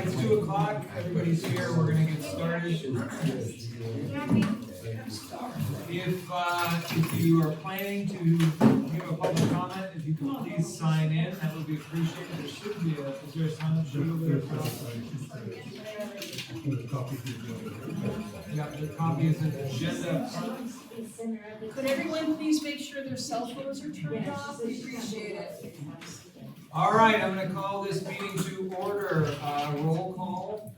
it's 2 o'clock, everybody's here, we're gonna get started. If you are planning to give a public comment, if you could please sign in, that would be appreciated. There should be is there a sign up sheet over there? Yeah, the copy is an agenda. Could everyone please make sure their cell phones are turned off? We appreciate it. All right, I'm gonna call this meeting to order, roll call.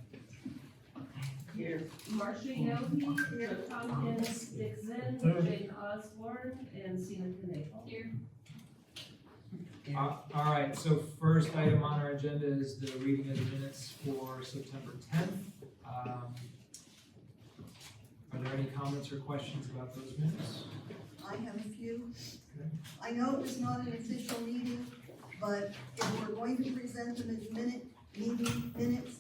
Here. Marcia Yogi, Joe Tompkins, Dick Zinn, Jane Osborne, and Sina Knagle. Here. All right, so first item on our agenda is the reading of the minutes for September 10th. Are there any comments or questions about those minutes? I have a few. Okay. I know it was not an official meeting, but if we're going to present them as meeting minutes,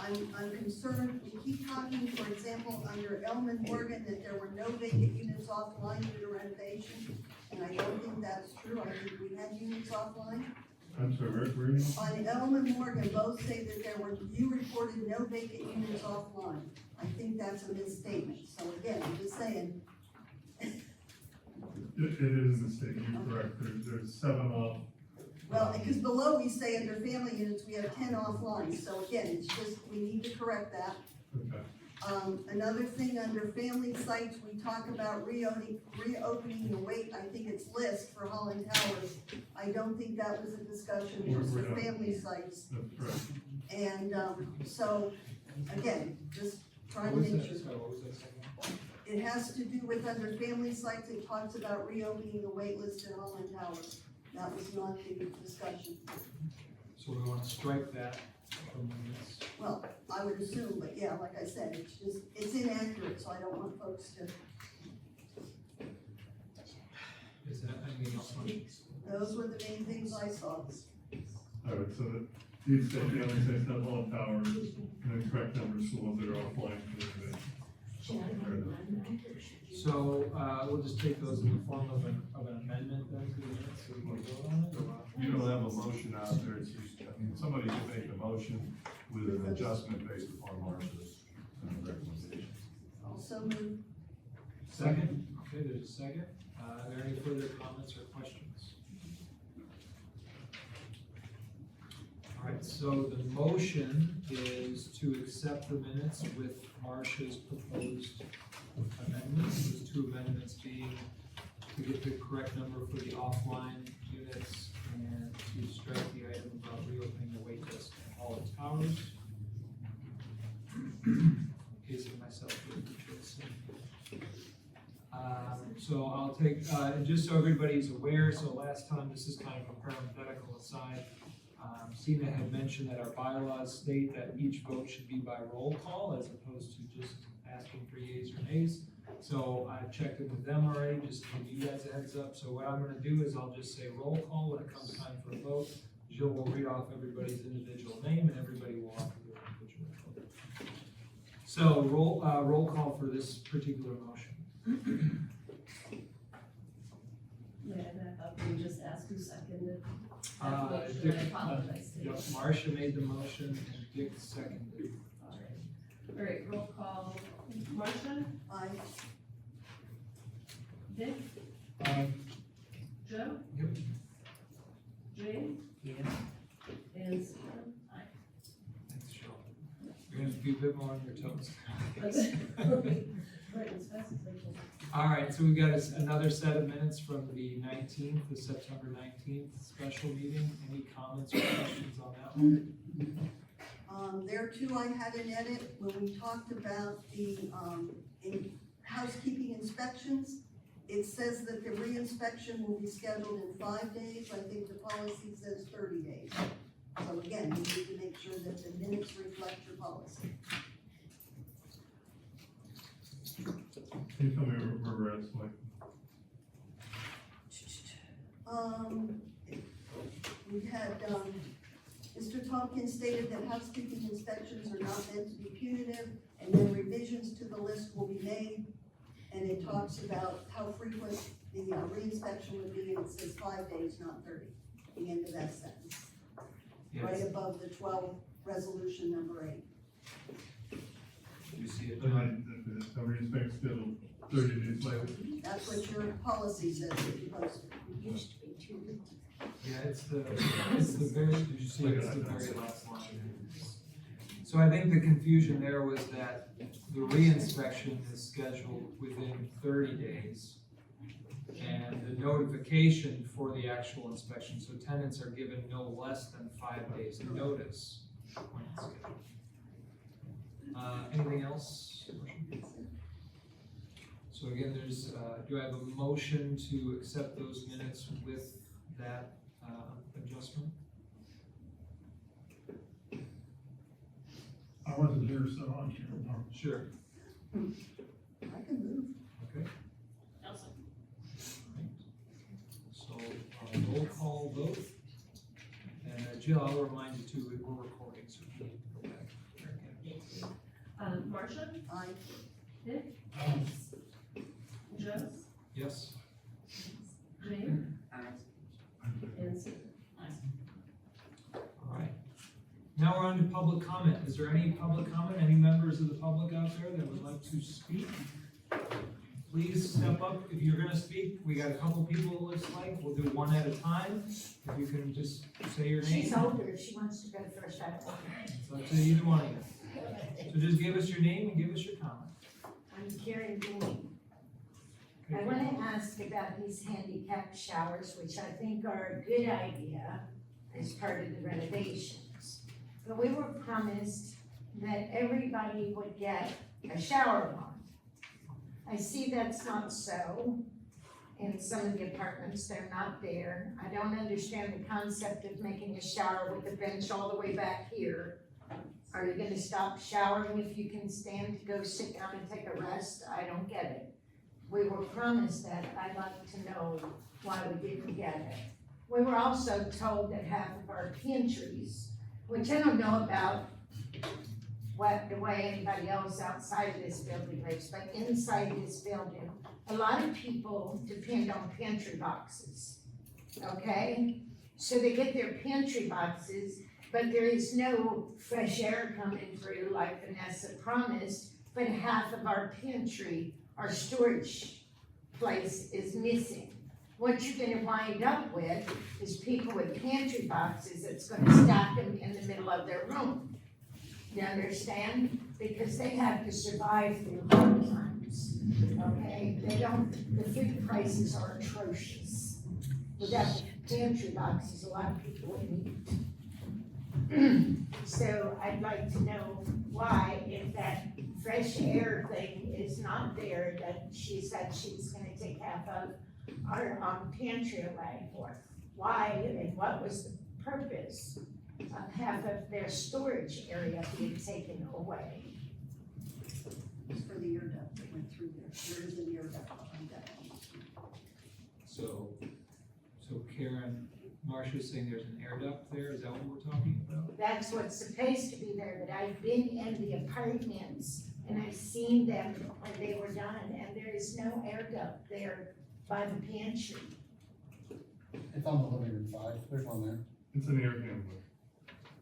I'm concerned. We keep talking, for example, under Elman Morgan, that there were no vacant units offline due to renovation, and I don't think that's true. I think we had units offline. I'm sorry, where are you? On Elman Morgan, both say that you reported no vacant units offline. I think that's a misstatement. So again, I'm just saying. It is a mistake, you're correct, there's 7 off. Well, because below we say under family units, we have 10 offline, so again, it's just, we need to correct that. Okay. Another thing, under family sites, we talk about reopening the wait, I think it's list for Holland Towers. I don't think that was a discussion, it was for family sites. That's correct. And, so, again, just trying to What was make that? sure. Sorry, what was that second one? It has to do with under family sites, it talks about reopening the wait list at Holland Towers. That was not the discussion. So we want to strike that from the minutes. Well, I would assume, but yeah, like I said, it's inaccurate, so I don't want folks to, Is that anything else? those were the main things I saw. All right, so that these say family sites have all towers, and then correct number of schools that are offline for the event. So, we'll just take those in the form of an amendment then to the minutes, so we can vote on it, or what? You don't have a motion out there, it's just, I mean, somebody could make a motion with an adjustment based upon Marcia's recommendation. Also move, Second, okay, there's a second. Are there any further comments or questions? All right, so the motion is to accept the minutes with Marcia's proposed amendments. Those 2 amendments being to get the correct number for the offline units and to strike the item about reopening the wait list at Holland Towers. Casing myself here, so I'll take, and just so everybody's aware, so last time, this is kind of a parenthetical aside, Sina had mentioned that our bylaws state that each vote should be by roll call as opposed to just asking for yeas or nays. So I've checked in with them already, just to give you guys a heads up. So what I'm gonna do is I'll just say roll call when it comes time for a vote. Jill will read off everybody's individual name and everybody will offer their individual vote. So roll call for this particular motion. May I back up and just ask who seconded? Uh, that motion? Dick- I apologize. to you. Yep, Marcia made the motion and Dick seconded. All right, roll call. Marcia, I, Dick, Joe, Yep. Jane, Yes. and Sina. Aye. Thanks, Cheryl. You're gonna be a bit more on your toes. Right, as fast as I can. All right, so we've got another set of minutes from the 19th, the September 19th special meeting. Any comments or questions on that one? there too, I had an edit when we talked about the, housekeeping inspections. It says that the re-inspection will be scheduled in 5 days. I think the policy says 30 days. So again, we need to make sure that the minutes reflect your policy. Can you tell me where we're at, Mike? We had, Mr. Tompkins stated that housekeeping inspections are not meant to be punitive, and then revisions to the list will be made. And it talks about how frequent the re-inspection would be, and it says 5 days, not 30, the end of that sentence. Right Yes. above the 12 resolution number 8. You see it? And then the re-inspect scheduled 30 days later. That's what your policy says that you're supposed to. Yeah, it's the very, did you see it? It's the very last line. So I think the confusion there was that the re-inspection is scheduled within 30 days. And the notification for the actual inspection, so tenants are given no less than 5 days notice when it's scheduled. Anything else? So again, there's, do I have a motion to accept those minutes with that adjustment? I wasn't here, so I can't know. Sure. I can move. Okay. So, roll call vote. And Jill, I'll remind you too, we're recording, so we need to go back there again. Marcia, Aye. Dick, Joe, Yes? Jane, and Susan. All right. Now we're on to public comment. Is there any public comment? Any members of the public out there that would like to speak? Please step up if you're gonna speak. We got a couple people, it looks like. We'll do one at a time. If you can just say your name. She's older, if she wants to go first, I don't. It's up to either one of you. So just give us your name and give us your comment. I'm Karen Boone. I Okay. want to ask about these handicap showers, which I think are a good idea as part of the renovations. But we were promised that everybody would get a shower wand. I see that's not so. In some of the apartments, they're not there. I don't understand the concept of making a shower with a bench all the way back here. Are you gonna stop showering if you can stand to go sit down and take a rest? I don't get it. We were promised that. I'd like to know why we didn't get it. We were also told that half of our pantries, which I don't know about the way anybody else outside of this building lives, but inside this building, a lot of people depend on pantry boxes, okay? So they get their pantry boxes, but there is no fresh air coming through like Vanessa promised, but half of our pantry, our storage place is missing. What you're gonna wind up with is people with pantry boxes that's gonna stack them in the middle of their room. You understand? Because they have to survive through hard times, okay? The food prices are atrocious. Without pantry boxes, a lot of people wouldn't eat. So I'd like to know why, if that fresh air thing is not there, that she said she's gonna take half of our pantry away for. Why, and what was the purpose of half of their storage area being taken away? It's for the air duct that went through there. There is an air duct behind that. So Karen, Marcia's saying there's an air duct there, is that what we're talking about? That's what's supposed to be there, but I've been in the apartments and I've seen them when they were done, and there is no air duct there by the pantry. It's on the living room side, there's one there. It's an air handler.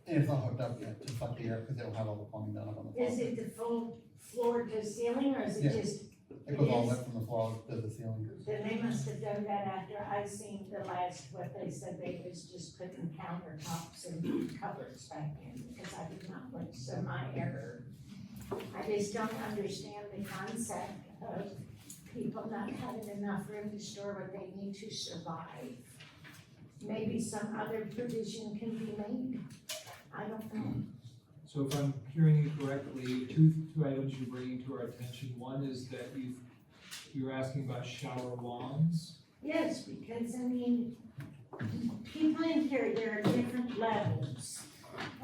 And it's not hooked up yet to suck the air, because it'll have all the plumbing done up on the floor. Is it the full floor to ceiling, or is it Yeah. just, It goes all the way from the floor to the ceiling. then they must have done that after I seen the last, what they said they was just putting countertops and cupboards back in, because I did not look, so my error. I just don't understand the concept of people not having enough room to store what they need to survive. Maybe some other provision can be made, I don't know. So if I'm hearing you correctly, two items you're bringing to our attention. One is that you're asking about shower wands. Yes, because I mean, people in here, there are different levels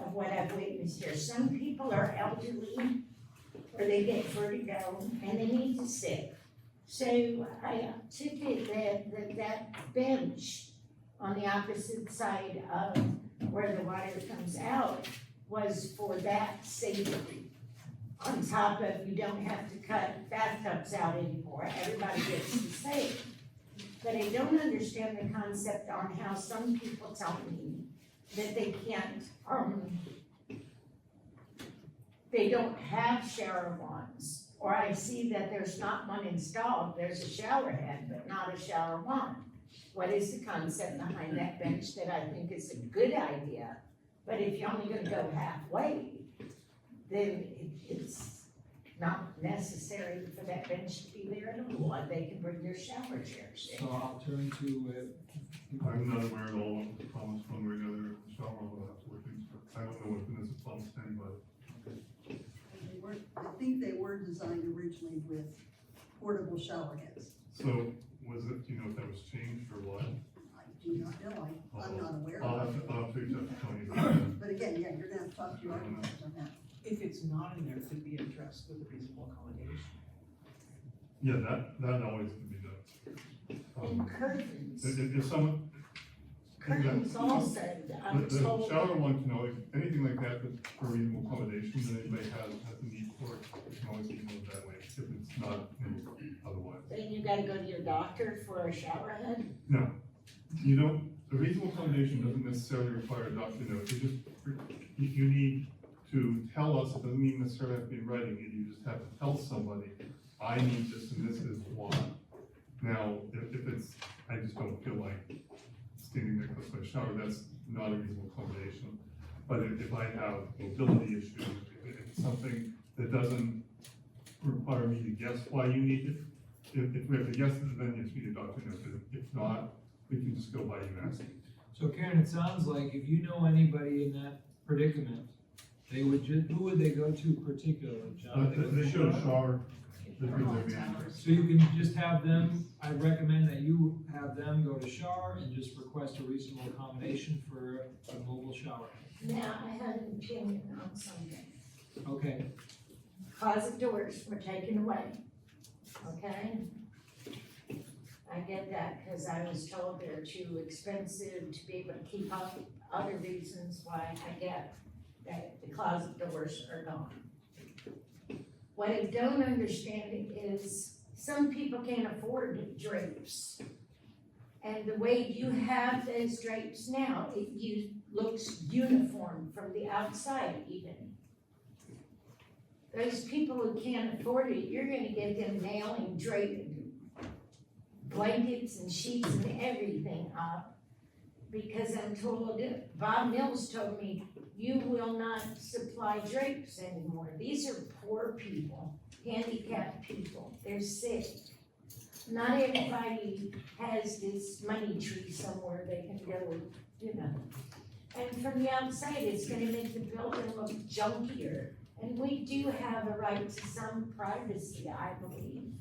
of what I've witnessed here. Some people are elderly, or they get vertigo, and they need to sit. So I took it that bench on the opposite side of where the water comes out was for that safety. On top of, you don't have to cut bathtubs out anymore, everybody gets to save. But I don't understand the concept on how some people tell me that they can't, they don't have shower wands, or I see that there's not one installed, there's a shower head, but not a shower wand. What is the concept behind that bench that I think is a good idea? But if you're only gonna go halfway, then it's not necessary for that bench to be there at all, and they can bring their shower chairs in. So I'll turn to, I'm not aware at all of the comments one way or the other, shower, will have to look into it. I don't know what municipal stand, but They were, I think they were designed originally with portable shower heads. so was it, do you know if that was changed or what? I do not know, I'm not aware I'll of have it. to, I'll have to reach out to Tony about that. But again, yeah, you're gonna have to talk to your architect on that. If it's not in there, it could be addressed with a reasonable accommodation. Yeah, that always can be done. And curtains, If someone, curtains also, I'm the told. shower one can always, anything like that, that's for reasonable accommodation, that anybody has a need for, it can always be moved that way, if it's not otherwise. Then you gotta go to your doctor for a shower head? No, you don't, a reasonable accommodation doesn't necessarily require a doctor note, you just, you need to tell us, it doesn't mean necessarily have to be in writing, you just have to tell somebody, I need this and this is why. Now, if it's, I just don't feel like standing there close to my shower, that's not a reasonable accommodation. But if I have mobility issues, if it's something that doesn't require me to guess why you need it, if we have to guess it, then yes, we need a doctor note, if not, we can just go by you asking. so Karen, it sounds like if you know anybody in that predicament, they would who would they go to particularly, John? They should have shower, they could have been. So you can just have them, I recommend that you have them go to shower and just request a reasonable accommodation for a mobile shower. Now, I had an opinion on something. Okay, Closet doors were taken away, okay? I get that, cause I was told they're too expensive to be able to keep up, other reasons why I get that the closet doors are gone. What I don't understand is, some people can't afford drapes. And the way you have those drapes now, looks uniform from the outside even. Those people who can't afford it, you're gonna get them nailing blankets and sheets and everything up. Because I'm told, Bob Mills told me, you will not supply drapes anymore. These are poor people, handicapped people, they're sick. Not everybody has this money tree somewhere they can go, you know. And from the outside, it's gonna make the building look junkier. And we do have a right to some privacy, I believe.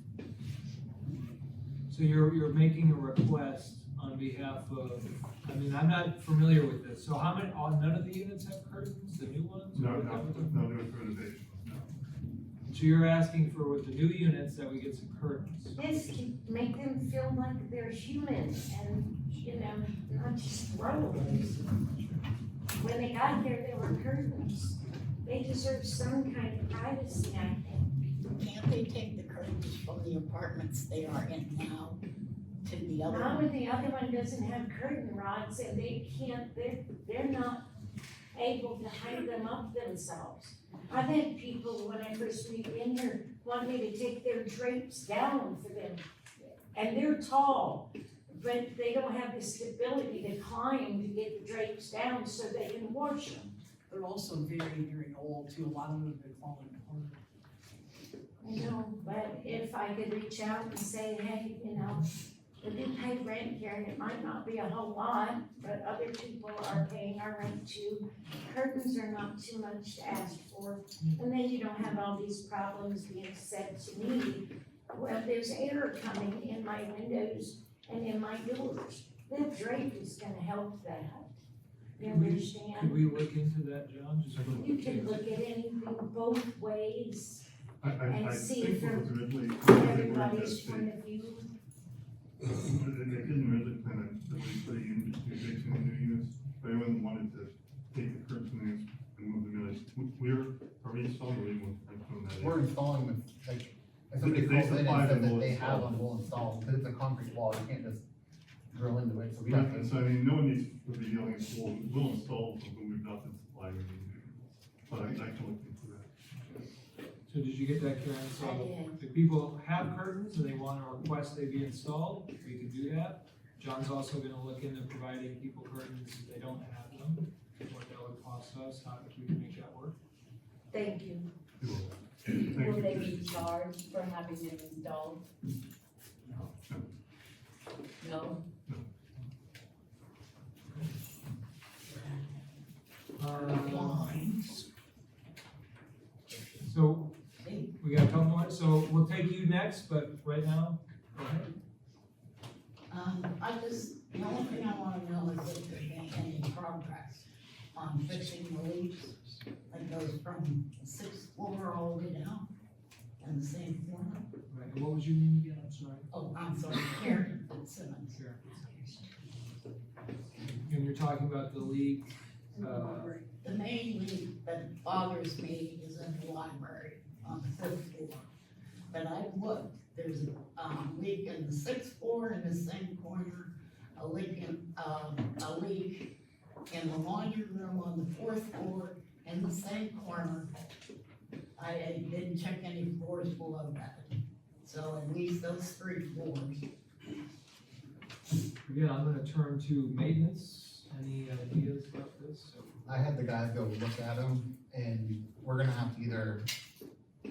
so you're making a request on behalf of, I mean, I'm not familiar with this, so how many, none of the units have curtains, the new ones? No, there's renovation, no. So you're asking for with the new units that we get some curtains? This can make them feel like they're human and, you know, not just throwaways. When they got here, there were curtains. They deserve some kind of privacy, I think. Can't they take the curtains from the apartments they are in now to the other? Now, when the other one doesn't have curtain rods and they can't, they're not able to hang them up themselves. I've had people, when I first moved in here, want me to take their drapes down for them. And they're tall, but they don't have the stability to climb to get the drapes down so they can wash them. They're also very, very old too, a lot of them have been falling apart. I know, but if I could reach out and say, hey, you know, we do pay rent here, and it might not be a whole lot, but other people are paying our rent too. Curtains are not too much to ask for, and then you don't have all these problems being said to me. Well, there's air coming in my windows and in my doors. That drape is gonna help that. You Could understand? we look into that, John? Just for- You can look at anything both ways, I And see think what from was originally. everybody's point of view. They didn't really plan on really putting in fixing the new units, but everyone wanted to take the curtains and move them in. Are we installing or we want that? We're installing them, like, if somebody They calls in supply and says them, that we'll they install have them. them, we'll install them, because it's a concrete wall, you can't just drill into it, so we Yeah, have and to. so I mean, no one needs to be yelling at we'll install something we've not been supplying. But I can look into that. So did you get that, Karen? I So did. if people have curtains and they want to request they be installed, we can do that. John's also gonna look into providing people curtains if they don't have them, what that would cost us, how if we can make that work. Thank you. Thank Will you. they be charged for having them installed? No? Blinds. So, we got a couple more, so we'll take you next, but right now, go ahead. The only thing I wanna know is if there's been any progress on fixing the leaks that goes from the sixth floor all the way down and the same corner. Right, and what was your name again, I'm sorry? Oh, I'm sorry, Karen Fitzsimmons. Karen. And you're talking about the leak, The main leak that bothers me is in the library on the fifth floor. But I've looked, there's a leak in the sixth floor in the same corner, a leak in the laundry room on the fourth floor in the same corner. I didn't check any floors below that, so at least those 3 floors. again, I'm gonna turn to maintenance, any ideas about this? I had the guys go look at them, and we're gonna have to either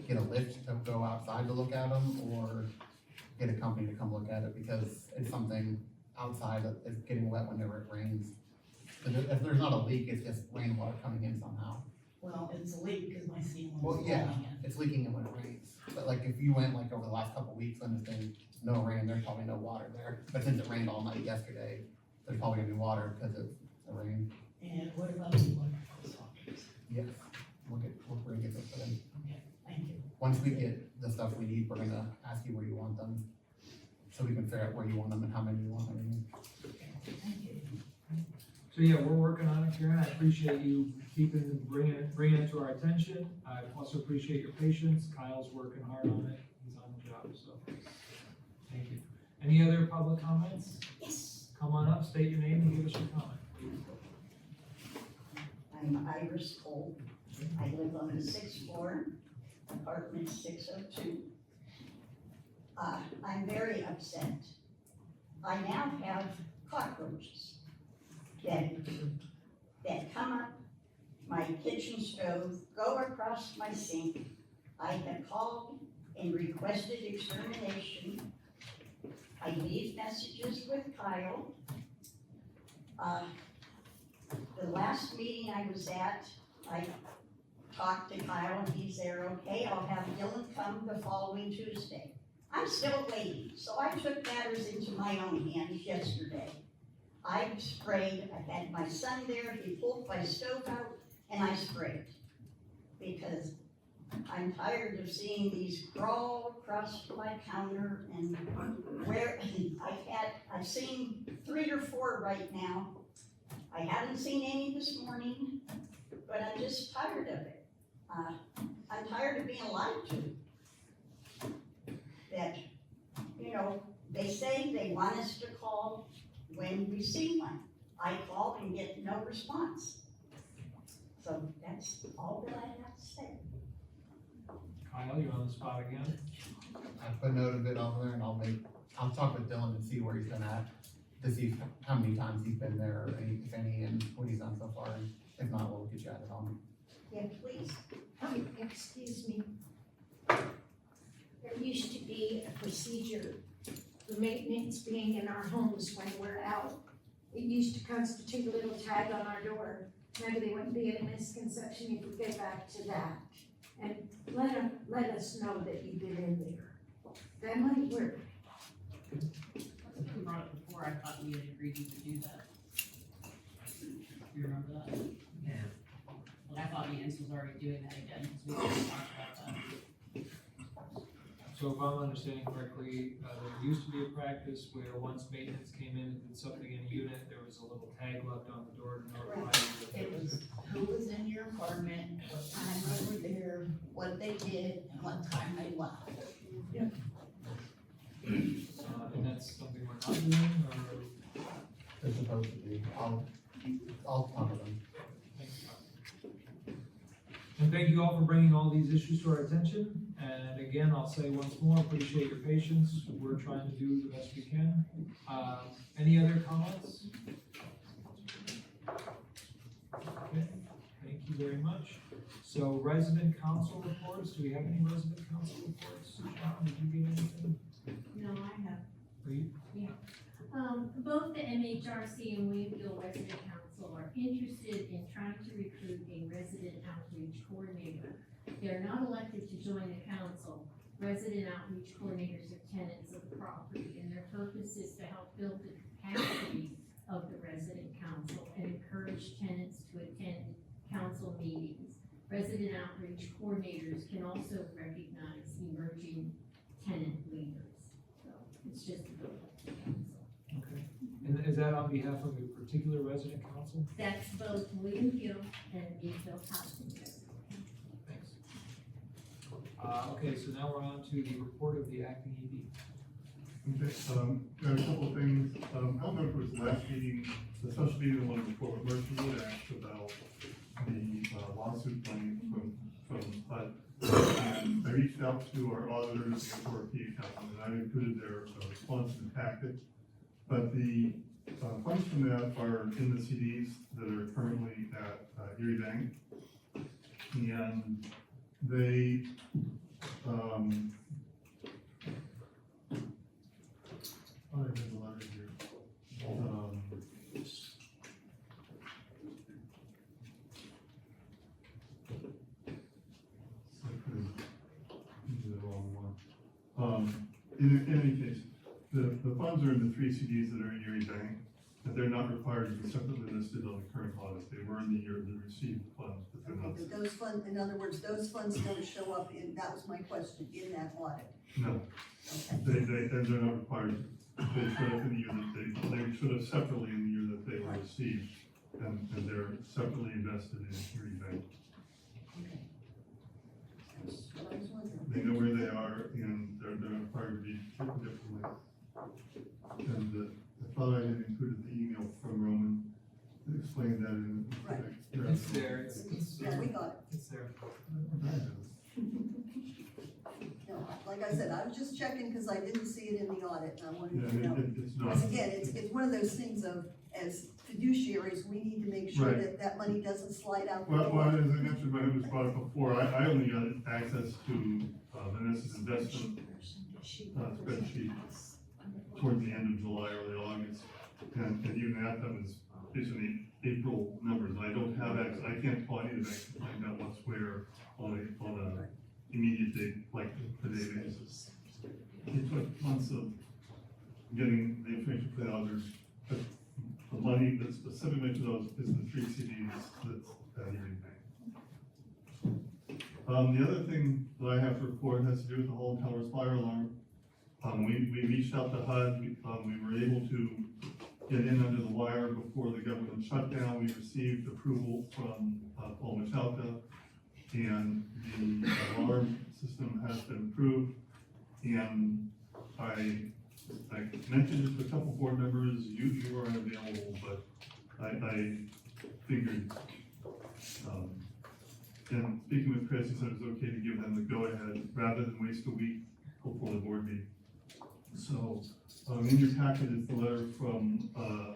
get a lift to go outside to look at them, or get a company to come look at it, because it's something outside that is getting wet whenever it rains. If there's not a leak, it's just rainwater coming in somehow. Well, it's a leak because my ceiling's Well, falling yeah. in. It's leaking in when it rains, but like if you went like over the last couple of weeks when there's been no rain, there's probably no water there. But since it rained all night yesterday, there's probably gonna be water because of the rain. And what about the electrical sockets? Yes, we'll bring it up to them. Okay, thank you. Once we get the stuff we need, we're gonna ask you where you want them, so we can figure out where you want them and how many you want, everything. Okay, thank you. So yeah, we're working on it, Karen, I appreciate you bringing it to our attention. I also appreciate your patience, Kyle's working hard on it, he's on the job, so, thank you. Any other public comments? Yes, Come on up, state your name and give us your comment, please. I'm Iris Cole. I live on the 6th floor, apartment 602. I'm very upset. I now have cockroaches that come up my kitchen stove, go across my sink. I have called and requested extermination. I leave messages with Kyle. The last meeting I was at, I talked to Kyle and he's there, okay, I'll have Dylan come the following Tuesday. I'm still waiting, so I took matters into my own hands yesterday. I sprayed, I had my son there, he pulled my stove out and I sprayed. Because I'm tired of seeing these crawl across my counter and where, I've seen 3 or 4 right now. I haven't seen any this morning, but I'm just tired of it. I'm tired of being lied to. That, they say they want us to call when we see one. I call and get no response. So that's all that I have to say. Kyle, you're on the spot again. I put a note of it over there and I'll talk with Dylan and see where he's been at, to see how many times he's been there, or if any, and what he's done so far, and if not, we'll get you added on. Yeah, please. Excuse me. There used to be a procedure for maintenance being in our homes when we're out. It used to constitute a little tag on our door. Maybe there wouldn't be a misconception if we go back to that. And let us know that you've been in there. That might work. We brought it before, I thought we had agreed to do that. You remember that? Yeah. But I thought Yancey was already doing that again, because we already talked about that. So if I'm understanding correctly, there used to be a practice where once maintenance came in and did something in a unit, there was a little tag left on the door to notify you that It was who was in your apartment, what time they were there, what they did, and what time they left. and that's something we're not doing, or? They're supposed to be, I'll talk to them. Thanks, And thank you all for bringing all these issues to our attention. And again, I'll say once more, appreciate your patience. We're trying to do the best we can. Any other comments? Okay, thank you very much. So resident council reports, do we have any resident council reports? John, did you get anything? No, I have. Are you? Both the MHRC and Wayneville Resident Council are interested in trying to recruit a resident outreach coordinator. They're not elected to join the council. Resident outreach coordinators are tenants of the property, and their purpose is to help build the capacity of the resident council and encourage tenants to attend council meetings. Resident outreach coordinators can also recognize emerging tenant leaders. So it's just a build up the council. Okay. And is that on behalf of a particular resident council? That's both William Hill and Meadville Housing. Thanks. Okay, so now we're on to the report of the acting ED. Okay, got a couple of things. I don't remember if it was the last meeting, the special meeting, the one before, but Mercy would ask about the lawsuit claim from HUD. And I reached out to our auditors and to our P accountant, and I included their response in the packet. But the funds from that are in the CDs that are currently at Erie Bank. And they, I have a letter here. I couldn't do the wrong one. In any case, the funds are in the 3 CDs that are in Erie Bank, but they're not required to be separately listed on the current audit. They were in the year they received funds, but they're not. Okay, but those funds, in other words, those funds don't show up in, that was my question, in that audit. No, they're not required. They should have in the year that they should have separately in the year that they were received, and they're separately invested in Erie Bank. Okay. That's what I was wondering. They know where they are, and they're required to be treated differently. And I thought I had included the email from Roman that explained that in. Right. It's there, it's. Yeah, we got it. It's there. No, like I said, I was just checking because I didn't see it in the audit, and I wanted Yeah, to know. it's not. Because again, it's one of those things of, as fiduciaries, we need to make sure Right. that that money doesn't slide out the Well, door. as I mentioned when it was brought up before, I only got access to Vanessa's investment spreadsheet toward the end of July, early August. And even that was basically April numbers. I don't have access, I can't call any of the banks to find out what's where on a immediate date, like today basis. It took months of getting the information for the auditors, but the money that's specifically to those is the 3 CDs that's at Erie Bank. The other thing that I have to report has to do with the Holland Towers fire alarm. We reached out to HUD, we were able to get in under the wire before the government shutdown. We received approval from Paul Michalka, and the alarm system has been approved. And I mentioned it to a couple board members, you weren't available, but I figured, and speaking with Chris, he said it was okay to give them the go-ahead rather than waste a week before the board meeting. So, in your packet is the letter from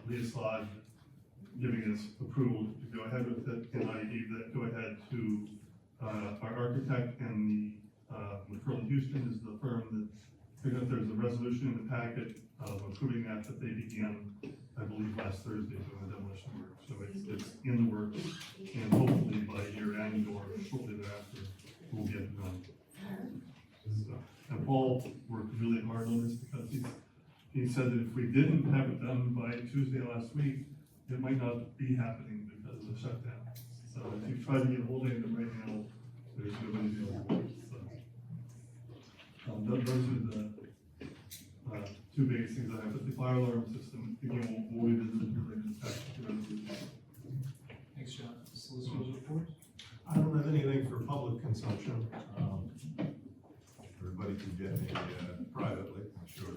Leah Slod giving us approval to go ahead with it, and I gave that go-ahead to our architect, and the McCurley Houston is the firm that, because there's a resolution in the packet approving that they began, I believe, last Thursday doing the demolition work. So it's in the works, and hopefully by year end or shortly thereafter, we'll get it done. So, and Paul worked really hard on this because he said that if we didn't have it done by Tuesday last week, it might not be happening because of the shutdown. So if you try to get hold of them right now, there's nobody available. So those are the 2 biggest things I have. But the fire alarm system, again, we'll revisit it related back to the resolution. Thanks, John. Solicitor's report? I don't have anything for public consumption. Everybody can get me privately, I'm sure,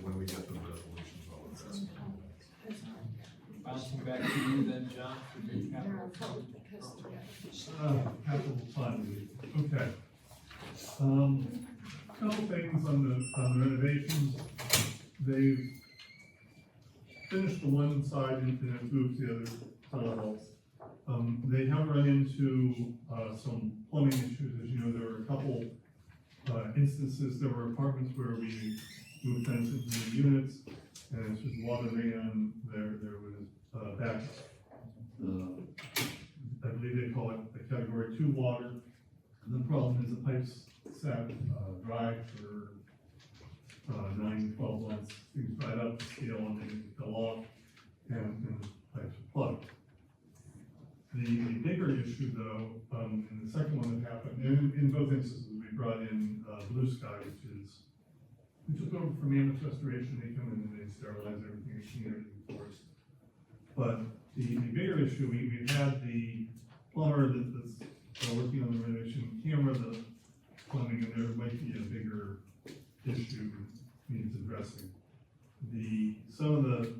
when we get the resolutions all addressed. Bouncing back to you then, John, for the capital. Capital fund, okay. Couple things on the renovations. They've finished the one side and have moved the other tiles. They have run into, some plumbing issues, as you know, there were a couple, instances, there were apartments where we moved fences into the units, and as the water ran, there was, back, I believe they call it a category 2 water. And the problem is the pipes sat, dry for, 9, 12 months, things dried up, the scale, and they fell off, and the pipes were plugged. The bigger issue though, in the second one that happened, in both instances, we brought in, Blue Sky, we took over from Mammoth Restoration, they come in and they sterilize everything, clean everything for us. But the bigger issue, we've had the plumber that's working on the renovation camera, the plumbing, and there might be a bigger issue needs addressing. Some of the,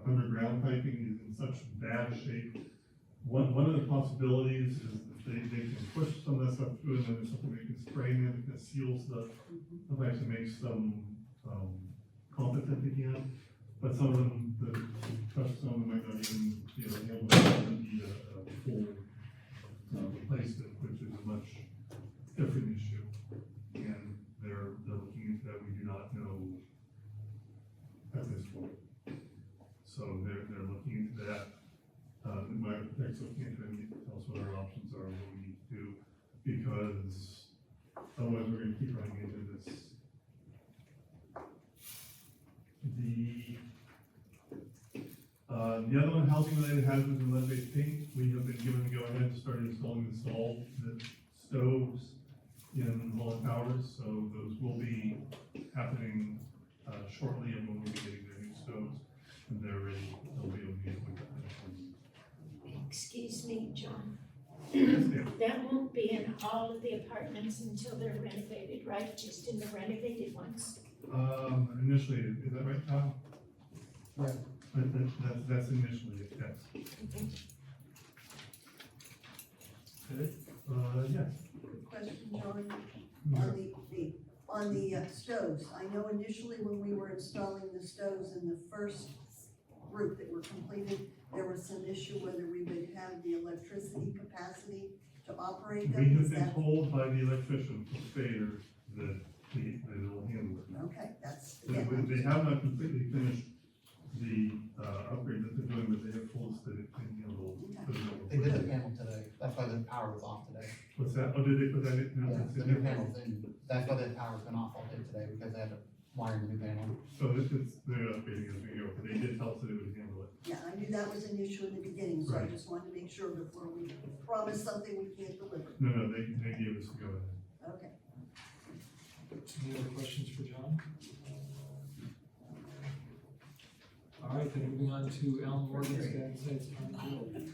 underground piping is in such bad shape. One of the possibilities is that they can push some of that stuff through, and then there's something they can spray in that seals the pipes and makes them, competent again. But some of them, the touch some of them might not even be able to handle it, and need a full, replacement, which is a much different issue. And they're looking into that, we do not know at this point. So they're looking into that. My architect's looking into it, and tell us what our options are, what we need to do, because otherwise we're gonna keep running into this. The other one, housing related hazards and lead-based paint, we have been given the go-ahead to start installing the stoves in Mullen Towers, so those will be happening, shortly, and we'll be getting their new stoves, and they're ready, they'll be able to get with that. Excuse me, John. Yes, ma'am. That won't be in all of the apartments until they're renovated, right? Just in the renovated ones? Initially, is that right, Tom? Yeah. That's initially, yes. Good. Yes. Question, John, on the stoves. I know initially when we were installing the stoves in the first group that were completed, there was some issue whether we would have the electricity capacity to operate them. We have Is been that- told by the electrician from Spader that it'll handle it. Okay, that's, They have not completely finished the, upgrade that they're doing, but they have told us that it can handle. They did a panel today, that's why the power was off today. What's that? Oh, did they put that in? No, Yeah, it's the in new there. panel's in, that's why the power's been off all day today, because they had to wire the new panel. So they're upgrading as we go, but they did tell us that it would handle it. yeah, I knew that was an issue in the beginning, so I Right. just wanted to make sure before we promise something we can't deliver. No, they gave us a go ahead. Okay. Any other questions for John? All right, then moving on to Alan Morgan's Dad Sites Fund.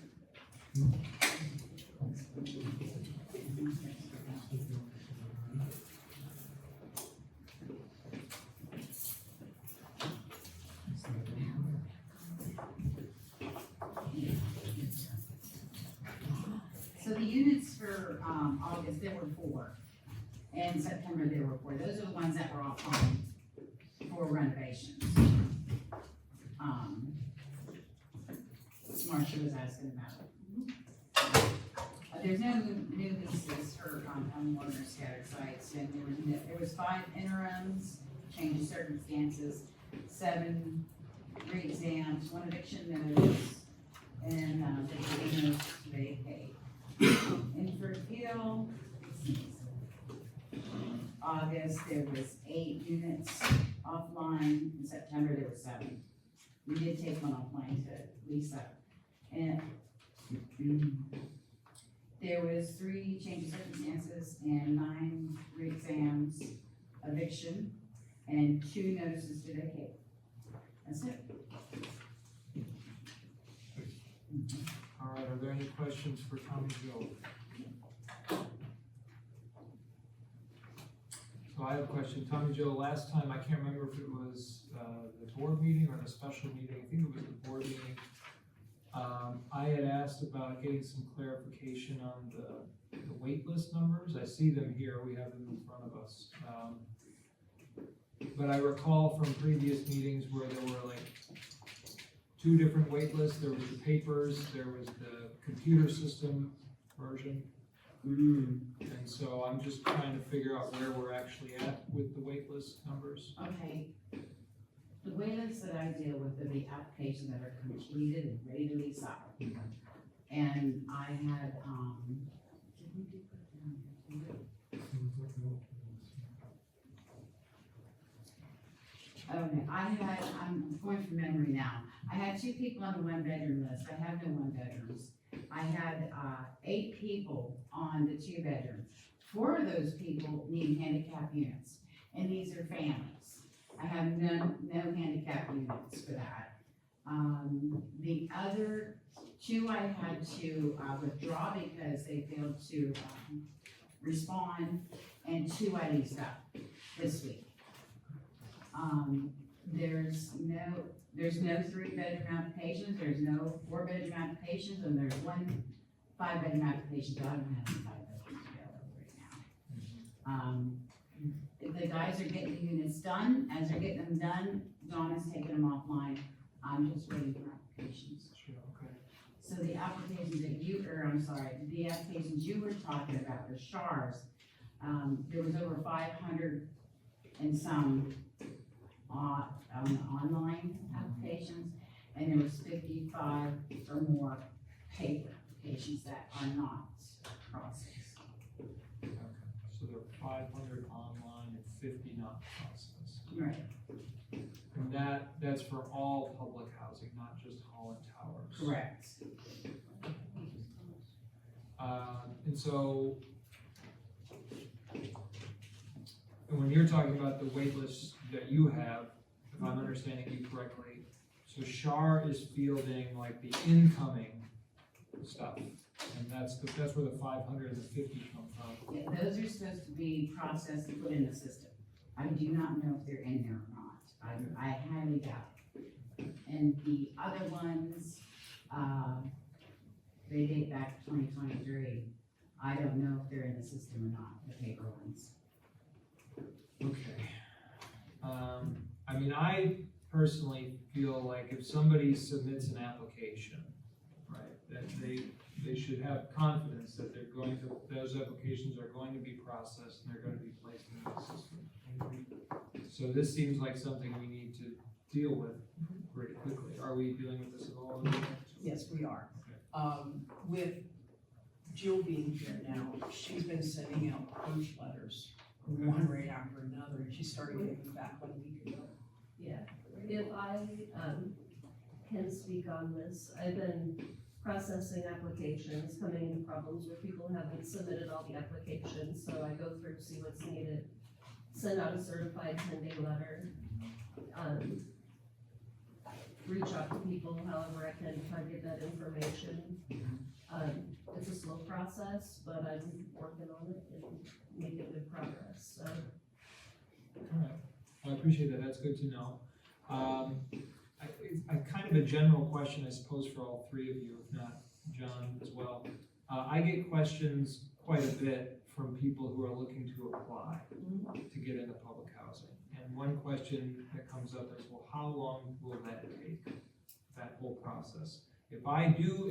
So the units for, August, there were 4, and September there were 4, those are the ones that were offline for renovations. Marcia was asking about it. There's no new leases for, Warner scattered sites, and there was 5 interims, change of circumstances, 7 re-exams, 1 eviction notice, and, 15 notice to vacate. In Fairfield, August, there was 8 units offline, in September, there were 7. We did take one offline to lease up. And there was 3 change of circumstances and 9 re-exams, eviction, and 2 notices to vacate. That's it. All right, are there any questions for Tommy Joe? So I have a question. Tommy Joe, last time, I can't remember if it was, the board meeting or the special meeting, I think it was the board meeting. I had asked about getting some clarification on the wait list numbers. I see them here, we have them in front of us. But I recall from previous meetings where there were like two different wait lists. There was the papers, there was the computer system version. And so I'm just trying to figure out where we're actually at with the wait list numbers. Okay. The waylist that I deal with are the applications that are completed and ready to be signed. And I had, did we do put it down here? Okay, I'm going from memory now. I had 2 people on the 1-bedroom list. I have no 1-bedrooms. I had 8 people on the 2-bedroom. 4 of those people need handicap units, and these are families. I have no handicap units for that. The other 2 I had to withdraw because they failed to respond, and 2 I leased up this week. There's no 3-bedroom applications, there's no 4-bedroom applications, and there's 1 5-bedroom application, but I don't have any 5-bedrooms available right now. The guys are getting the units done, as they're getting them done, Donna's taking them offline, I'm just waiting for applications. Sure, okay. So the applications the applications you were talking about, the SHARs, there was over 500 and some online applications, and there was 55 or more paper applications that are not processed. Okay. So there are 500 online and 50 not processed. Right. And that's for all public housing, not just Holland Towers. Correct. And so, and when you're talking about the wait list that you have, if I'm understanding you correctly, so SHAR is fielding like the incoming stuff, and that's where the 500 and the 50 come from. Yeah, those are supposed to be processed and put in the system. I do not know if they're in there or not. I highly doubt it. And the other ones, they date back to 2023. I don't know if they're in the system or not, the paper ones. Okay. I mean, I personally feel like if somebody submits an application, right, that they should have confidence that those applications are going to be processed and they're going to be placed in the system. So this seems like something we need to deal with pretty quickly. Are we dealing with this at all? Yes, we are. Okay. With Jill being here now, she's been sending out push letters, one right after another, and she started getting back 1 week ago. Yeah, if I, can speak on this, I've been processing applications, coming into problems where people haven't submitted all the applications, so I go through, see what's needed, send out a certified 10-day letter, reach out to people however I can try to get that information. It's a slow process, but I'm working on it and making good progress, so. All right, well, I appreciate that, that's good to know. I kind of a general question, I suppose, for all 3 of you, if not John as well. I get questions quite a bit from people who are looking to apply to get into public housing. And one question that comes up is, well, how long will that take, that whole process? If I do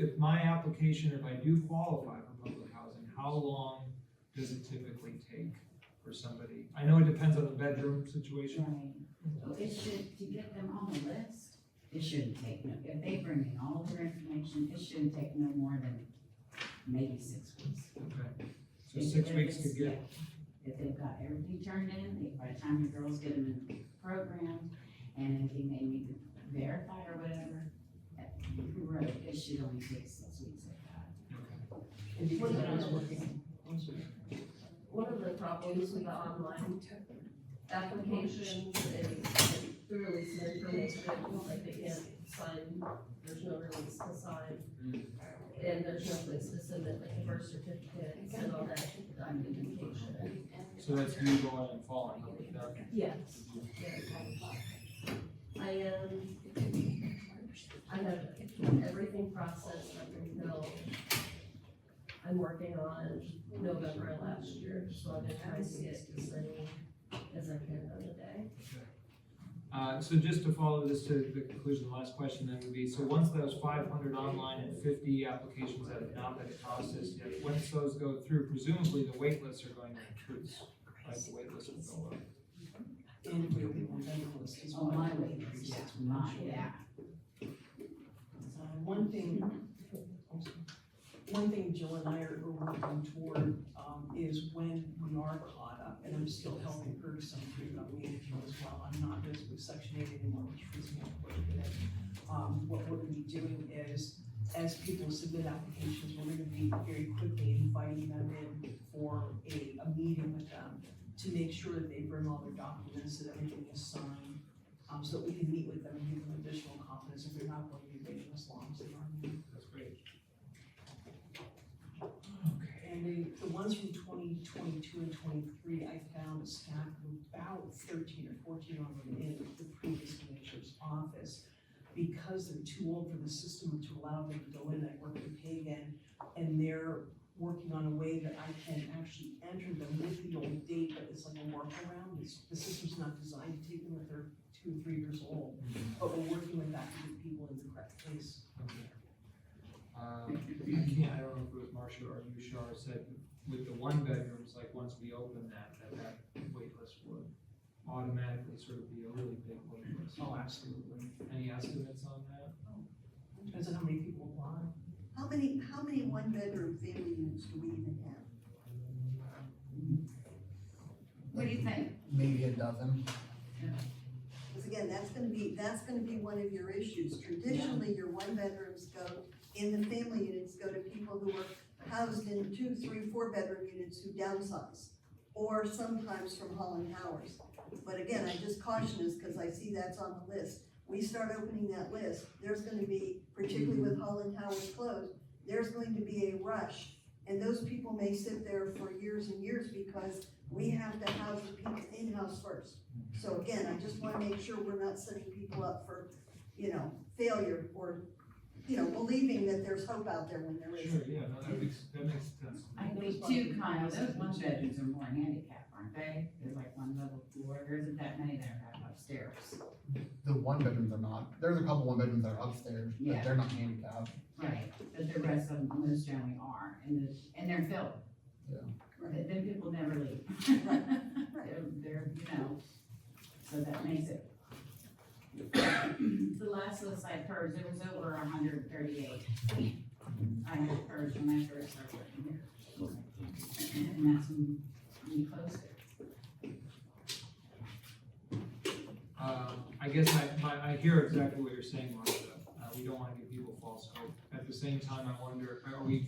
qualify for public housing, how long does it typically take for somebody? I know it depends on the bedroom situation. Right. So it should, to get them on the list, it shouldn't take, if they bring in all their information, it shouldn't take no more than maybe 6 weeks. Okay. So 6 weeks to get. If they've got everything turned in, by the time the girls get them in programmed, and anything they need to verify or whatever, it should only take 6 weeks like that. And because I was working. One of the problems with the online applications is the release of information, like they can't sign, there's no release to sign. And there's no place to submit like the birth certificates and all that documentation. So that's you going and following up with that? Yes, yes. I am I have everything processed up until I'm working on November of last year, so I've been trying to get as many as I can on the day. So just to follow this to the conclusion, the last question then would be, so once those 500 online and 50 applications that have not been processed yet, once those go through, presumably the wait lists are going to increase, right? The wait list will go up. And we'll be on the list as Oh, well. my wait list, yeah, my, yeah. One thing Jill and I are working toward, is when we are caught up, and I'm still helping her to some degree on Weedville as well, I'm not just with Section 8 anymore, which frees me up quite a bit. What we're gonna be doing is, as people submit applications, we're gonna be very quickly inviting them in for a meeting with them to make sure that they bring all their documents, that everything is signed, so that we can meet with them and give them additional confidence if they're not going to be waiting as long as they are now. That's great. And the ones from 2022 and 23, I found a stack of about 13 or 14 of them in the previous commissioner's office. Because they're too old for the system to allow them to go in, I work with Hagan, and they're working on a way that I can actually enter them with the old date, but it's like a workaround. The system's not designed to take them if they're 2 or 3 years old, but we're working with that to get people in the correct place. Okay. I don't know if it was Marcia or you, Shar, said with the one bedrooms, like once we open that wait list would automatically sort of be a really big wait list. Oh, absolutely. Any estimates on that? Depends on how many people apply. How many one-bedroom family units do we even have? What do you think? Maybe a dozen. Because again, that's gonna be one of your issues. Traditionally, your one-bedrooms go, in the family units, go to people who are housed in 2, 3, 4-bedroom units who downsize, or sometimes from Holland Towers. But again, I just caution us, because I see that's on the list. We start opening that list, there's gonna be, particularly with Holland Towers closed, there's going to be a rush. And those people may sit there for years and years because we have to house the people in-house first. So again, I just wanna make sure we're not setting people up for, failure, or, believing that there's hope out there when there isn't. Sure, yeah, no, that makes sense. I think too, Kyle, those one bedrooms are more handicapped, aren't they? They're like one level floor, there isn't that many that have upstairs. The one bedrooms are not. There's a couple one bedrooms that are upstairs, but Yeah. they're not handicapped. Right, but the rest of them most generally are, and they're filled. Yeah. Then people never leave. They're, so that makes it. The last list I purged, it was over 138. I had purged when I first started working here. And that's when we closed it. I guess I hear exactly what you're saying, Marcia. We don't wanna give people false hope. At the same time, I wonder, are we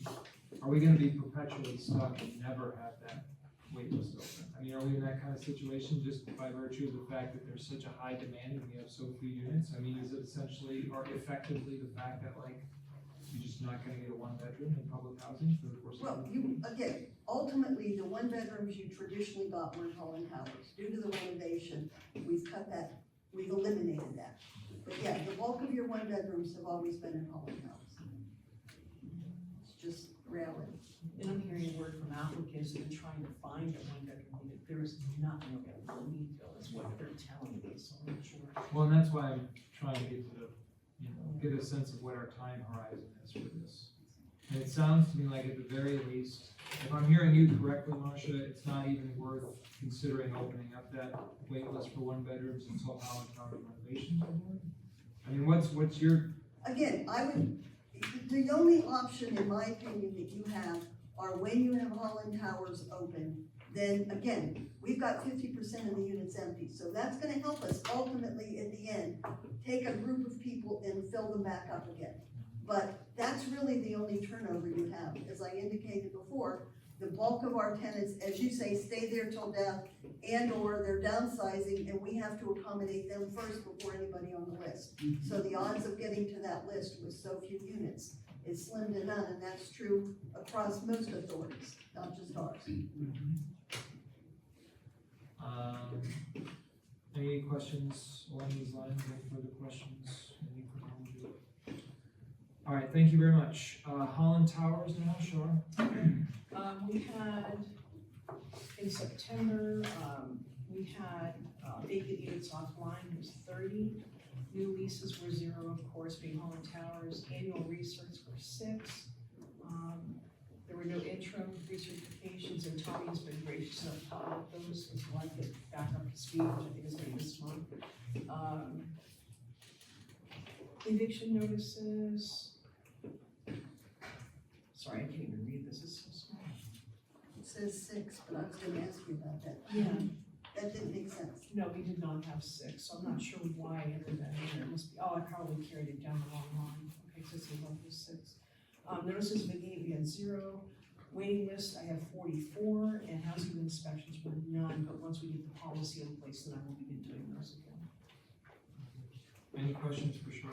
gonna be perpetually stuck and never have that wait list open? I mean, are we in that kind of situation just by virtue of the fact that there's such a high demand and we have so few units? I mean, is it essentially, or effectively the fact that you're just not gonna get a one bedroom in public housing for the foreseeable? Well, again, ultimately, the one-bedrooms you traditionally got were in Holland Towers. Due to the renovation, we've cut that, we've eliminated that. But yeah, the bulk of your one-bedrooms have always been in Holland Towers. It's just reality. And I'm hearing word from applicants that are trying to find a one-bedroom unit, there is nothing available in Meadville, is what they're telling me, so I'm not sure. Well, and that's why I'm trying to get to get a sense of what our time horizon is for this. And it sounds to me like at the very least, if I'm hearing you correctly, Marcia, it's not even worth considering opening up that wait list for one bedrooms until Holland Tower renovations are done? I mean, what's your, Again, the only option, in my opinion, that you have are when you have Holland Towers open, then again, we've got 50% of the units empty. So that's gonna help us ultimately at the end, take a group of people and fill them back up again. But that's really the only turnover you have. As I indicated before, the bulk of our tenants, as you say, stay there till death, and/or they're downsizing, and we have to accommodate them first before anybody on the list. So the odds of getting to that list with so few units is slim to none, and that's true across most authorities, not just ours. Any questions along these lines? Any further questions? Any from home? All right, thank you very much. Holland Towers now, Shar? We had, in September, we had vacant units offline, it was 30. New leases were 0, of course, being Holland Towers. Annual recerts were 6. There were no interim recertifications, and Tommy has been gracious enough to audit those as well, get back up to speed, which I think is going this month. Eviction notices. Sorry, I can't even read this, it's so small. It says 6, but I was gonna ask you about that. Yeah. That didn't make sense. No, we did not have 6, so I'm not sure why I entered that in there. It must be, I probably carried it down the wrong line. Okay, so it's above the 6. Notices of engagement, we had 0. Waiting list, I have 44, and housing inspections were none, but once we get the policy in place, then I will begin doing those again. Any questions for Shar?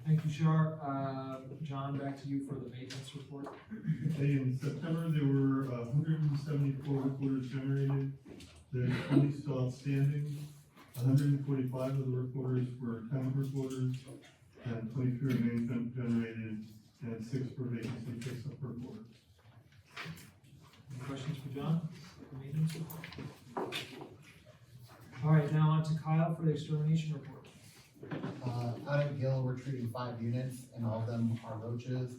Thank you, Shar. John, back to you for the maintenance report. Okay, in September, there were 174 work orders generated. There's 20 still outstanding. 145 of the work orders were tenant work orders, and 23 remain generated, and 6 for vacancy fix-up work orders. Any questions for John? The maintenance report? All right, now on to Kyle for the extermination report. Out at Gill, we're treating 5 units, and all of them are roaches.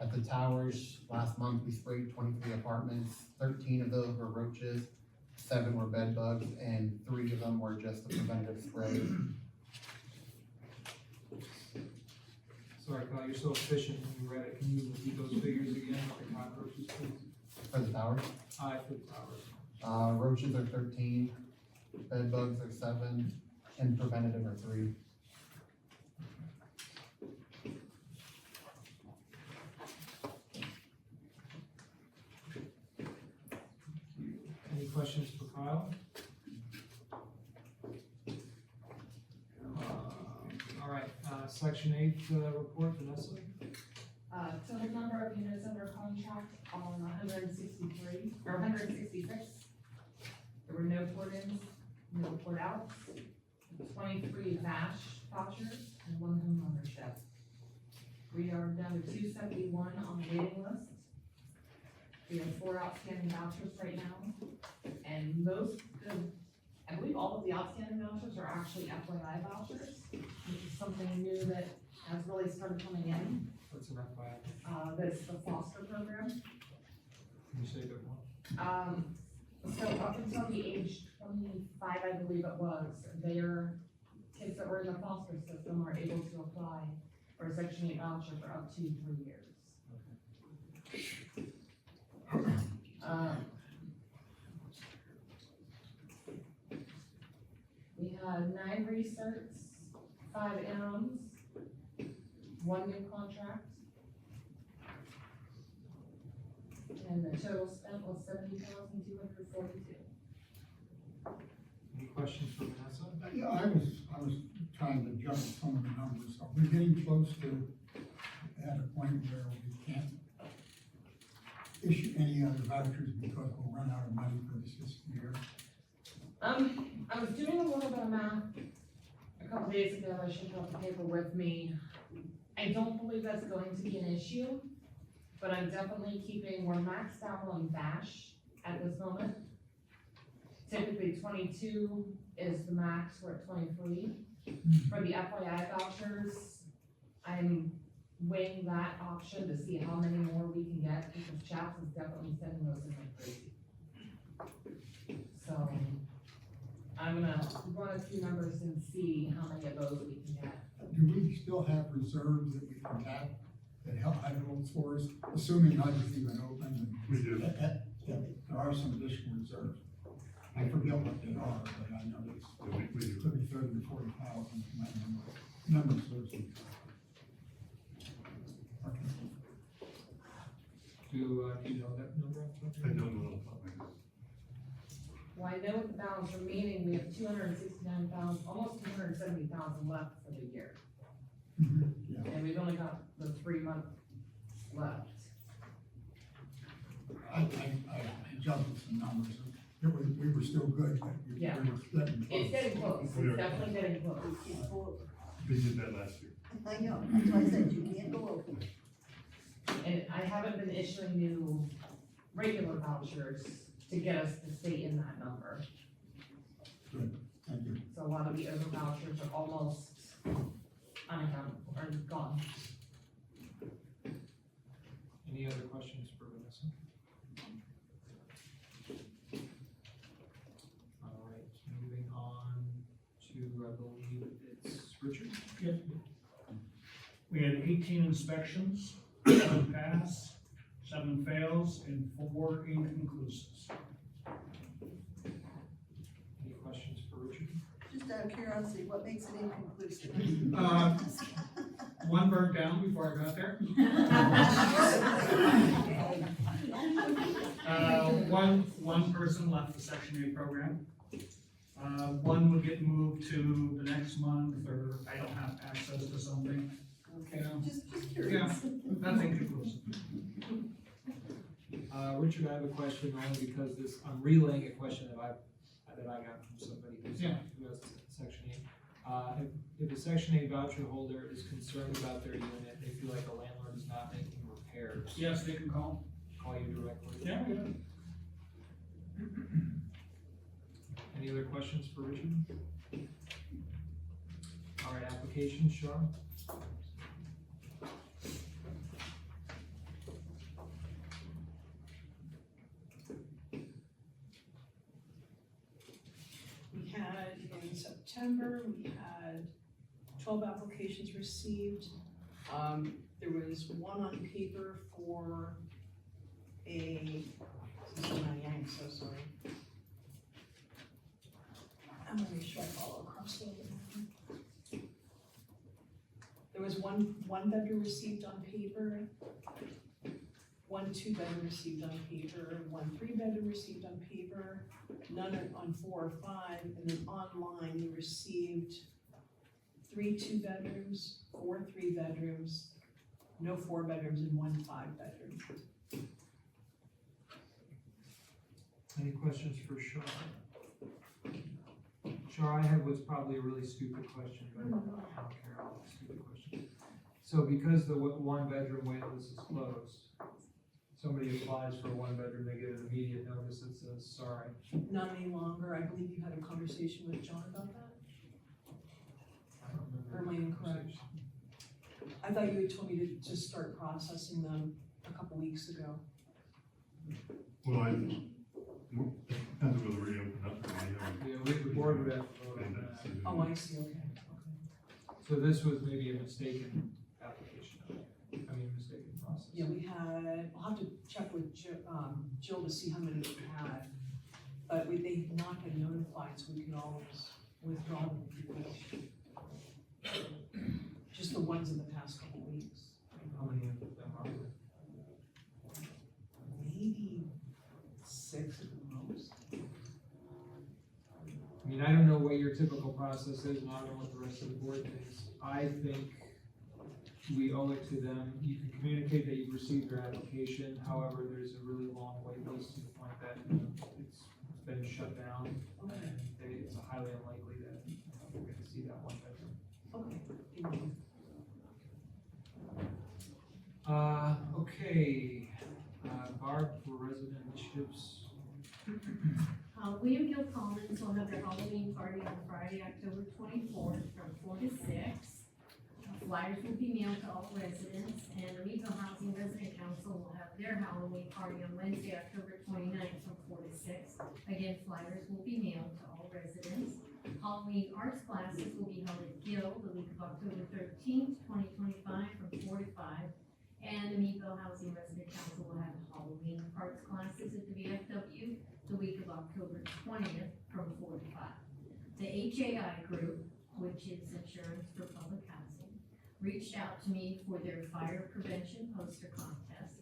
At the towers, last month, we sprayed 23 apartments, 13 of those were roaches, 7 were bed bugs, and 3 of them were just a preventative spray. Sorry, Kyle, you're so efficient when you read it. Can you repeat those figures again with the cockroaches, please? For the towers, Aye, for the towers. roaches are 13, bed bugs are 7, and preventative are 3. Any questions for Kyle? All right, section 8 report, Vanessa? Total number of units under contract on 163, or 166. There were no port-ins, no port-outs, 23 VASH vouchers, and 1 home ownership. We are down to 271 on the waiting list. We have 4 outstanding vouchers right now, and I believe all of the outstanding vouchers are actually FYI vouchers, which is something new that has really started coming in. What's an FYI? That's the foster program. Can you say a bit more? So up until the age 25, I believe it was, their kids that were in the foster system are able to apply for a Section 8 voucher for up to 3 years. We had 9 recerts, 5 interims, 1 new contract. And the total spent was $70,242. Any questions for Vanessa? Yeah, I was trying to juggle some of the numbers. Are we getting close to at a point where we can't issue any other vouchers because we'll run out of money for this fiscal year? I was doing a little bit of math a couple days ago. I should have the paper with me. I don't believe that's going to be an issue, but I'm definitely we're maxed out on VASH at this moment. Typically 22 is the max, we're at 23. For the FYI vouchers, I'm weighing that option to see how many more we can get, because Chaps is definitely sending those in like crazy. So, I'm gonna run a few numbers and see how many of those we can get. Do we still have reserves that we can tap that help idle for us, assuming nothing's even open? And We do. There are some additional reserves. I forget what they are, but I know it's, We do. could be 30 to 40,000, my number serves me. Okay. Do you know that number off the top of I your head? don't know off the top of my head. Well, I know with the balance remaining, we have 269,000, almost 270,000 left for the year. Yeah. And we've only got the 3 months left. I juggled some numbers. We were still good, but we Yeah. were getting close. It's getting close, We are- it's definitely getting close. We did that last year. I know, that's why I said you can't go over. And I haven't been issuing new regular vouchers to get us to stay in that number. Thank you. So a lot of the other vouchers are almost unaccountable, or gone. Any other questions for Vanessa? All right, moving on to, I believe it's Richard. Yep. We had 18 inspections, 7 pass, 7 fails, and 4 inconclusives. Any questions for Richard? Just out of curiosity, what makes it inconclusive? One burnt down before I got there. One person left the Section 8 program. One would get moved to the next month, or I don't have access to something. You know, Just curious. that's inconclusive. Richard, I have a question only because I'm relaying a question that I got from somebody who has Section 8. If a Section 8 voucher holder is concerned about their unit, they feel like a landlord is not making repairs, Yes, they can call. call you directly. Yeah. Any other questions for Richard? All right, application, Sean? We had in September, we had 12 applications received. There was one on paper for I'm so sorry. I'm gonna make sure I follow across the line. There was one bedroom received on paper, one 2-bedroom received on paper, one 3-bedroom received on paper, none on 4 or 5, and then online we received 3 2-bedrooms, 4 3-bedrooms, no 4-bedrooms, and 1 5-bedroom. Any questions for Shar? Shar, I have what's probably a really stupid question, but I don't care, I'll ask a stupid question. So because the 1-bedroom wait list is closed, somebody applies for a 1-bedroom, they get an immediate notice that says, sorry. Not any longer. I believe you had a conversation with John about that? I don't remember. Or am I incorrect? I thought you had told me to just start processing them a couple weeks ago. Well, it depends whether we open up or we haven't. Yeah, the board would have to vote on that. Oh, I see, okay. So this was maybe a mistaken application, I mean, a mistaken process. Yeah, we had, I'll have to check with Jill to see how many we had, but they had not been notified, so we could always withdraw them if you wish. Just the ones in the past couple weeks. How many of them are there? Maybe 6 at the most. I mean, I don't know what your typical process is, and I don't know what the rest of the board thinks. I think we owe it to them. You can communicate that you've received their application, however, there's a really long wait list to the point that, it's been shut down. And it's highly unlikely that we're gonna see that 1-bedroom. Okay, thank you. Okay, Barb, for resident initiatives. William Gill Commons will have their Halloween party on Friday, October 24th from 4 to 6. Flyers will be mailed to all residents, and Amigo Housing Resident Council will have their Halloween party on Wednesday, October 29th from 4 to 6. Again, flyers will be mailed to all residents. Halloween arts classes will be held at Gill the week of October 13th, 2025 from 4 to 5. And Amigo Housing Resident Council will have Halloween arts classes at the VFW the week of October 20th from 4 to 5. The HAI group, which is Insurance for Public Housing, reached out to me for their fire prevention poster contest.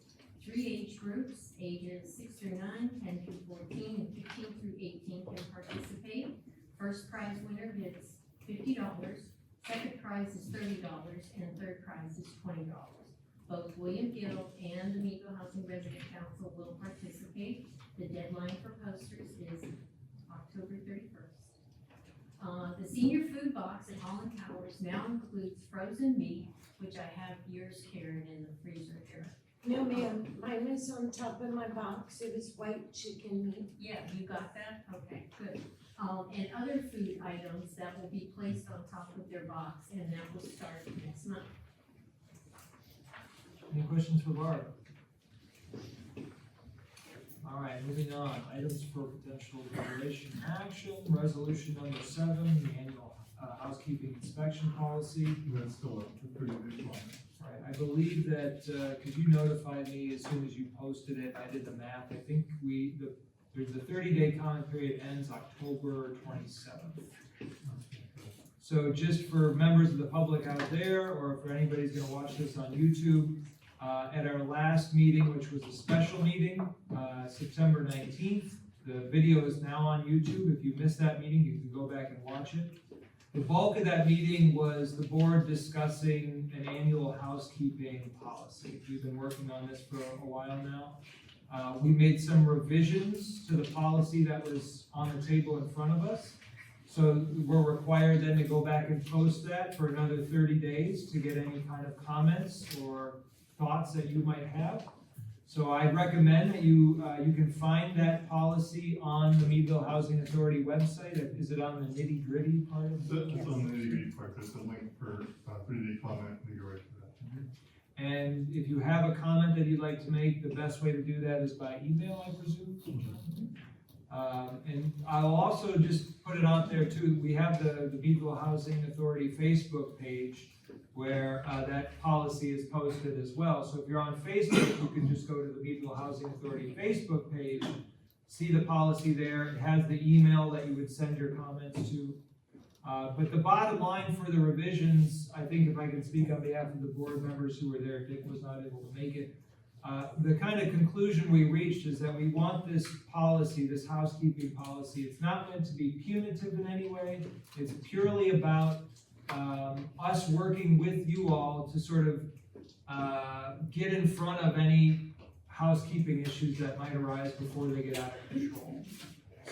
3 age groups, ages 6 through 9, 10 through 14, and 15 through 18 can participate. First prize winner gets $50, second prize is $30, and third prize is $20. Both William Gill and Amigo Housing Resident Council will participate. The deadline for posters is October 31st. The senior food box at Holland Towers now includes frozen meat, which I have yours, Karen, in the freezer here. No, ma'am, mine was on top of my box, it was white chicken meat. Yeah, you got that? Okay, good. And other food items that will be placed on top of their box, and that will start next month. Any questions for Barb? All right, moving on, items for potential deliberation action, resolution number 7, the annual housekeeping inspection policy. That's still a pretty big one. Right, I believe that, could you notify me as soon as you posted it, I did the math, I think there's the 30-day comment period ends October 27th. So just for members of the public out there, or for anybody's gonna watch this on YouTube, at our last meeting, which was a special meeting, September 19th, the video is now on YouTube. If you missed that meeting, you can go back and watch it. The bulk of that meeting was the board discussing an annual housekeeping policy. We've been working on this for a while now. We made some revisions to the policy that was on the table in front of us. So we're required then to go back and post that for another 30 days to get any kind of comments or thoughts that you might have. So I recommend that you can find that policy on the Meadville Housing Authority website. Is it on the nitty-gritty part of it? It's on the nitty-gritty part, there's a link for 30-day comment, and you go right to that. And if you have a comment that you'd like to make, the best way to do that is by email, I presume? And I'll also just put it out there too, we have the Meadville Housing Authority Facebook page where that policy is posted as well. So if you're on Facebook, you can just go to the Meadville Housing Authority Facebook page, see the policy there. It has the email that you would send your comments to. But the bottom line for the revisions, I think if I can speak on behalf of the board members who were there, Dick was not able to make it. The kind of conclusion we reached is that we want this policy, this housekeeping policy, it's not meant to be punitive in any way. It's purely about us working with you all to sort of get in front of any housekeeping issues that might arise before they get out of control.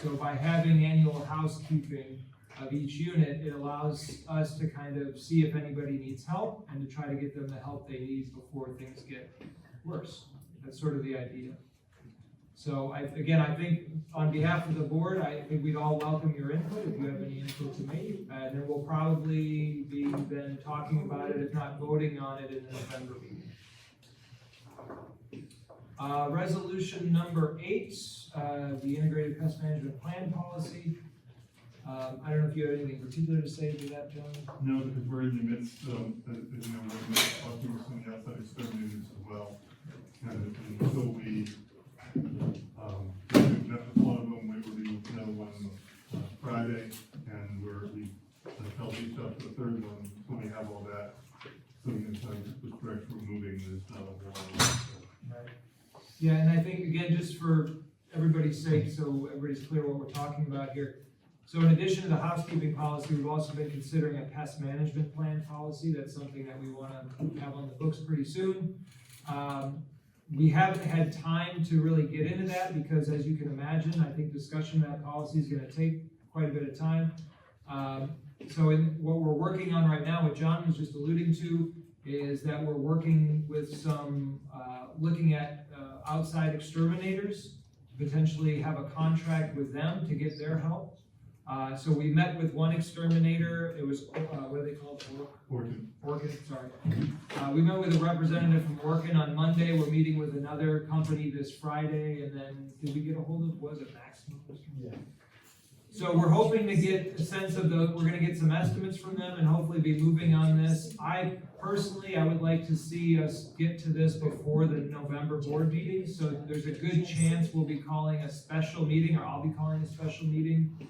So by having annual housekeeping of each unit, it allows us to kind of see if anybody needs help and to try to get them the help they need before things get worse. That's sort of the idea. So I think on behalf of the board, I think we'd all welcome your input if you have any input to make. And then we'll probably be then talking about it, if not voting on it in the November meeting. Resolution number 8, the integrated pest management plan policy. I don't know if you have anything particular to say to that, John? No, because we're in the midst of, we're in the midst of talking with some of the outside exterminators as well. And until we met with one of them, we were due another one Friday, and we held each up to the third one, so we have all that. So we can tell you which direction we're moving, there's not a whole Right. Yeah, and I think, again, just for everybody's sake, so everybody's clear what we're talking about here. So in addition to the housekeeping policy, we've also been considering a pest management plan policy. That's something that we want to have on the books pretty soon. We haven't had time to really get into that because, as you can imagine, I think discussion of that policy is going to take quite a bit of time. So what we're working on right now, what John was just alluding to, is that we're working with some, looking at outside exterminators, to potentially have a contract with them to get their help. So we met with one exterminator, it was, what are they called? Orkin, sorry. We met with a representative from Orkin on Monday, we're meeting with another company this Friday, and then, did we get a hold of, was it Maximum? Yeah. So we're hoping to get a sense of we're gonna get some estimates from them and hopefully be moving on this. I would like to see us get to this before the November board meeting, so there's a good chance we'll be calling a special meeting, or I'll be calling a special meeting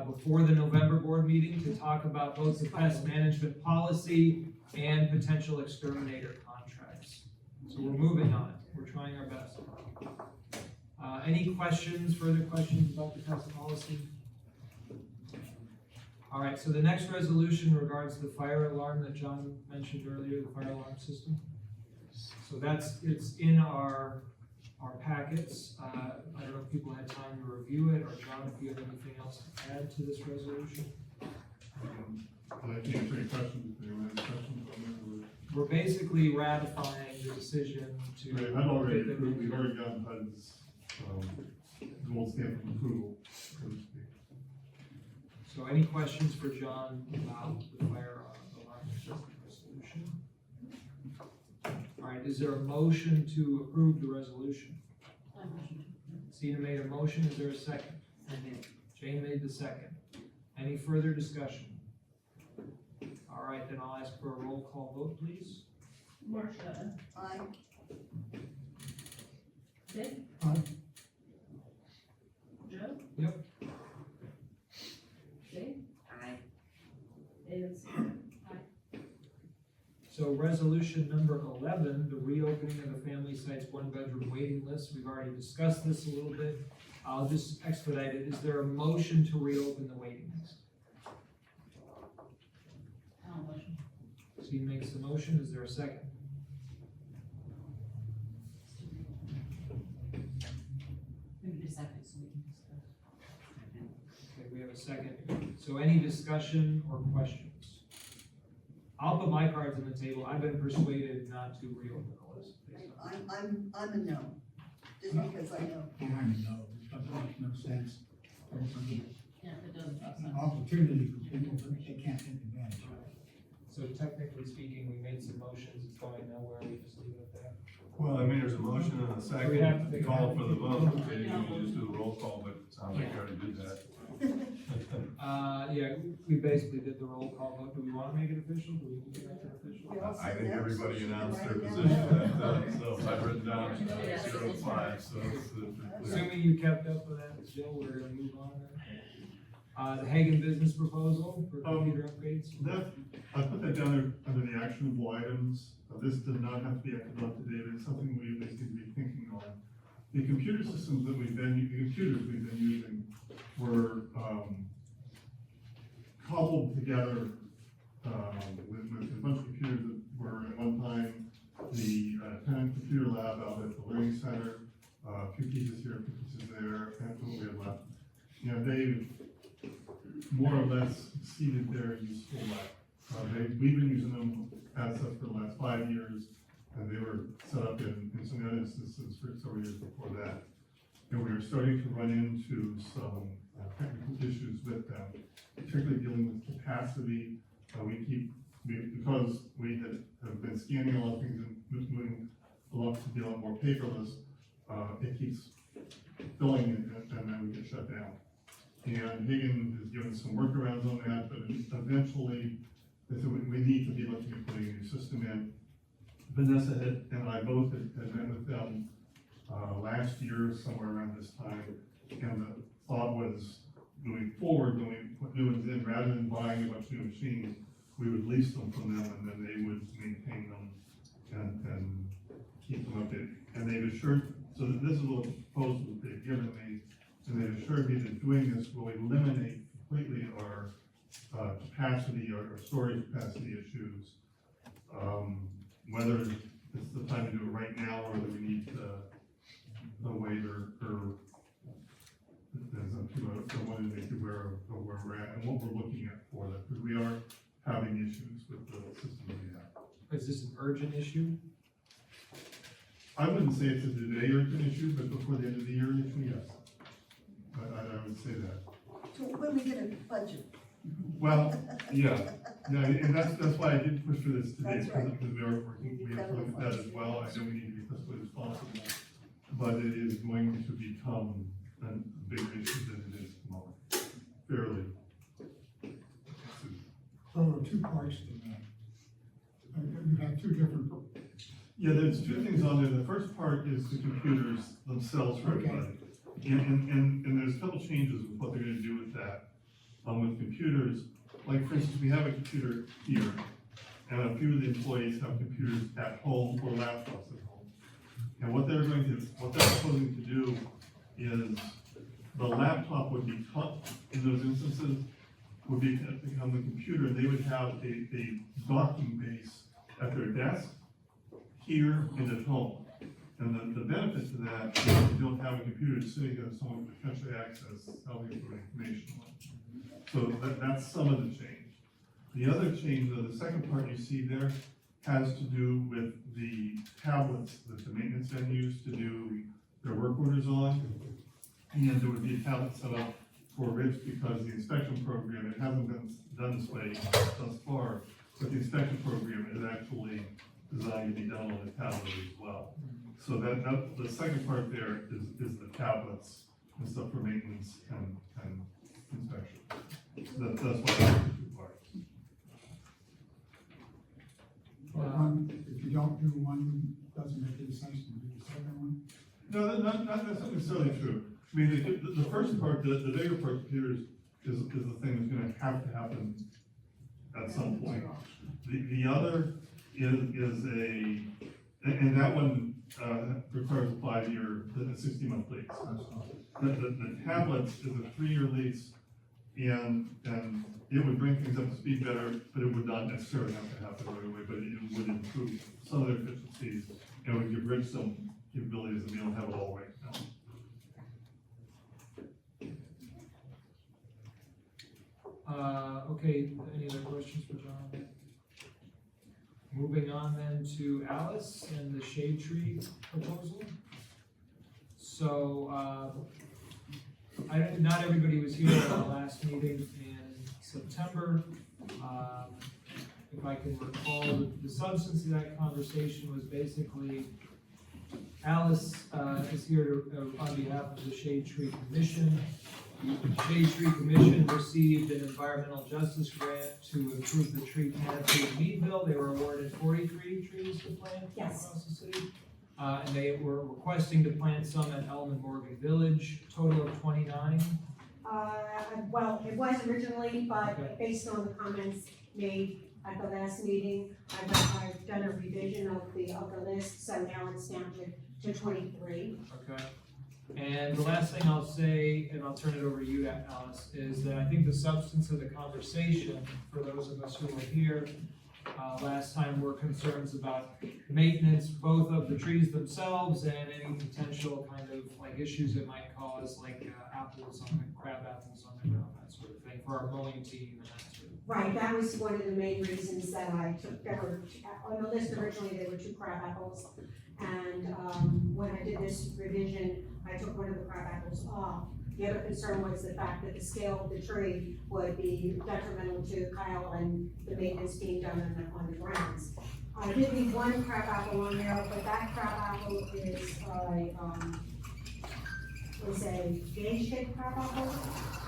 before the November board meeting to talk about both the pest management policy and potential exterminator contracts. So we're moving on it, we're trying our best. Any questions, further questions about the pest policy? All right, so the next resolution regards the fire alarm that John mentioned earlier, the fire alarm system. So it's in our packets. I don't know if people had time to review it, or John, if you have anything else to add to this resolution. I'd like to answer any questions, if anyone has questions on We're basically ratifying the decision to. that. I've already approved, we've already gotten HUD's, gold stamp of approval, so to speak. So any questions for John about the fire alarm system resolution? All right, is there a motion to approve the resolution? Sina made a motion, is there a second? Jane made the second. Any further discussion? All right, then I'll ask for a roll call vote, please. Marcia, Aye. Dick? Aye. Joe? Yep. Jane? Aye. And Sina? Aye. So resolution number 11, the reopening of the family sites one-bedroom waiting list. We've already discussed this a little bit. I'll just expedite it. Is there a motion to reopen the waiting list? Steve makes the motion. Is there a second? Maybe a second, so we can discuss. Okay, we have a second. So any discussion or questions? I'll put my cards on the table. I've been persuaded not to reopen the list. I'm a no, just because I know. I'm a no, it doesn't make no sense. Yeah, it doesn't make An sense. opportunity for people that they can't take advantage of. So technically speaking, we made some motions. It's going nowhere. We just leave it at that. Well, I mean, there's a motion and a second, We have to take a call vote. for the vote, okay, you can just do the roll call, but it sounds like you already did that. Yeah, we basically did the roll call vote. Do we want to make it official? Do we need to make it official? I think everybody announced their Write it position, down. so I've written down 05, so it's pretty clear. Assuming you kept up with that, Jill, we're gonna move on then. The Hagen business proposal for computer upgrades. That, I put that down there under the actionable items. This does not have to be acted on today, but it's something we at least need to be thinking on. The computer systems that the computers we've been using were, cobbled together, with a bunch of computers that were at one time the, tenant computer lab out at the Learning Center, a few pieces here, a few pieces there, and what we had left. You know, they've more or less exceeded their useful life. We've been using them as such for the last 5 years, and they were set up in some other instances for several years before that. And we are starting to run into some technical issues with them, particularly dealing with capacity. Because we have been scanning a lot of things and moving a lot to be a lot more paperless, it keeps filling and then we get shut down. And Hagen has given some workarounds on that, but eventually, they said we need to be looking at putting a new system in. Vanessa and I both had met with them last year, somewhere around this time, and the thought was moving forward, when we put new ones in, rather than buying a bunch of new machines, we would lease them from them and then they would maintain them and keep them updated. And they've assured, so that this is what the proposal that they've given me, and they've assured me that doing this will eliminate completely our capacity or storage capacity issues. Whether it's the time to do it right now or whether we need to wait or there's I wanted to make you aware of where we're at and what we're looking at for that, because we are having issues with the system we have. Is this an urgent issue? I wouldn't say it's a today urgent issue, but before the end of the year issue, yes. I would say that. So when we get a budget, Well, yeah, and that's why I did push for this today, That's right. because we are working, we have to look at that as well. I know we need to be fiscally responsible, but it is going to become a bigger issue than it is at the moment, fairly. So there are two parts to that. You have two different, Yeah, there's two things on there. The first part is the computers themselves for everybody. And there's a couple changes with what they're gonna do with that. With computers, like for instance, we have a computer here, and a few of the employees have computers at home or laptops at home. And what they're proposing to do is the laptop would be in those instances, would become the computer, and they would have a docking base at their desk, here and at home. And the benefit to that is you don't have a computer sitting there someone could potentially access how they put information on. So that's some of the change. The other change, though, the second part you see there has to do with the tablets that the maintenance men use to do their work orders on. And there would be a tablet set up for Rich because the inspection program, it hasn't been done this way thus far, but the inspection program is actually designed to be done on the tablet as well. So that the second part there is the tablets and stuff for maintenance and inspection. That's why that's the two parts. But one, if you don't do one, doesn't make any sense to do the second one. No, not necessarily true. I mean, the first part, the bigger part here is the thing that's gonna have to happen at some point. The other is and that one, requires a 5-year, 60-month lease. The tablets is a 3-year lease, and it would bring things up to speed better, but it would not necessarily have to happen right away, but it would improve some of their efficiencies, and would give Rich some capabilities that we don't have it all right now. Okay, any other questions for John? Moving on then to Alice and the shade tree proposal. So, not everybody was here at our last meeting in September. If I can recall, the substance of that conversation was basically, Alice is here on behalf of the Shade Tree Commission. The Shade Tree Commission received an environmental justice grant to improve the tree canopy in Meadville. They were awarded 43 trees to plant across the city. And they were requesting to plant some at Elm and Morgan Village, total of 29. Well, it was originally, but Okay. based on the comments made at the last meeting, I've done a revision of the list, so now it's down to 23. Okay. And the last thing I'll say, and I'll turn it over to you, Alice, is that I think the substance of the conversation, for those of us who were here last time, were concerns about maintenance, both of the trees themselves and any potential kind of like issues it might cause, like apples on the, crab apples on the ground, that sort of thing, for our mowing team and that sort of thing. Right, that was one of the main reasons that I took, there were, on the list originally, there were 2 crab apples. And when I did this revision, I took one of the crab apples off. The other concern was the fact that the scale of the tree would be detrimental to Kyle and the maintenance being done on the grounds. I did leave one crab apple on there, but that crab apple is a gauge-shaped crab apple,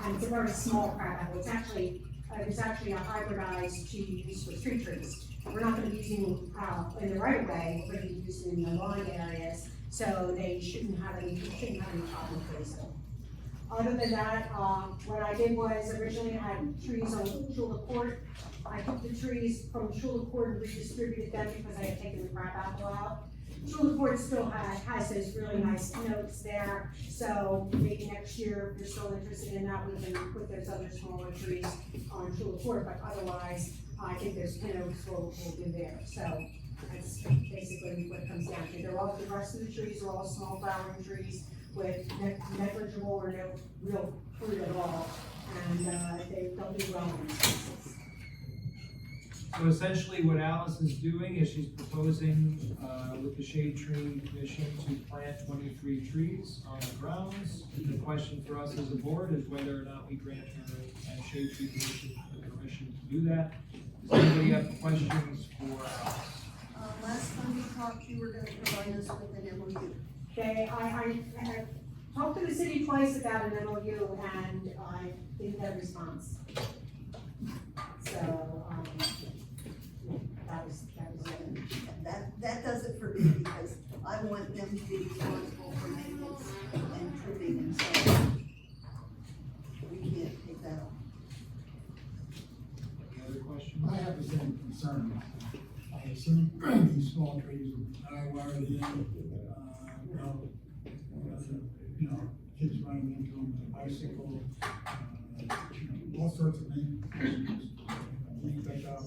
and it's a very small crab apple. It's actually a hybridized to use for street trees. We're not gonna be using in the right of way, we're gonna be using in the lawn areas, so they shouldn't have any problem with them. Other than that, what I did was originally I had trees on Chula Court. I took the trees from Chula Court and redistributed them because I had taken the crab apple out. Chula Court still has those really nice notes there, so maybe next year, if you're still interested in that, we can put those other smaller trees on Chula Court, but otherwise, I think those pin oaks will do there, so that's basically what it comes down to. The rest of the trees are all small flowering trees with negligible or no real fruit at all, and they'll do well in these places. So essentially what Alice is doing is she's proposing with the Shade Tree Commission to plant 23 trees on the grounds. The question for us as a board is whether or not we grant her and Shade Tree Commission the permission to do that. Does anybody have questions for Alice? Last time we talked, you were gonna provide us with an MOU. Okay, I talked to the city twice about an MOU and I didn't get a response. So, that was it. That does it for me, because I want them to be responsible for maintenance and trimming and so on. We can't take that on. Any other questions? I have the same concern. I assume these small trees are wired in, kids running into them with a bicycle, all sorts of things. Leaf pickup,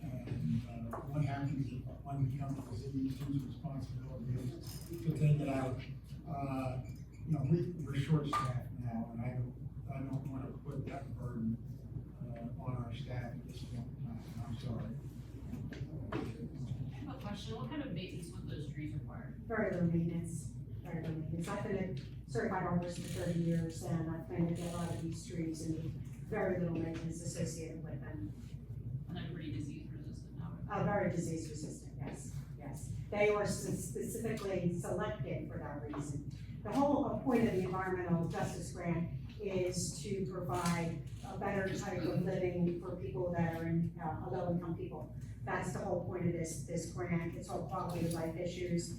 and what happens if one becomes diseased, whose responsibility is to take it out? We're short-staffed now, and I don't wanna put that burden on maintenance would those trees require? Very little maintenance, very little maintenance. I've been a certified arborist for 30 years, and I've planted a lot of these trees and very little maintenance associated with them. And they're pretty disease resistant now. Very disease resistant, yes, yes. They were specifically selected for that reason. The whole point of the environmental justice grant is to provide a better type of living for people that are in, low-income people. That's the whole point of this grant. It's all quality of life issues.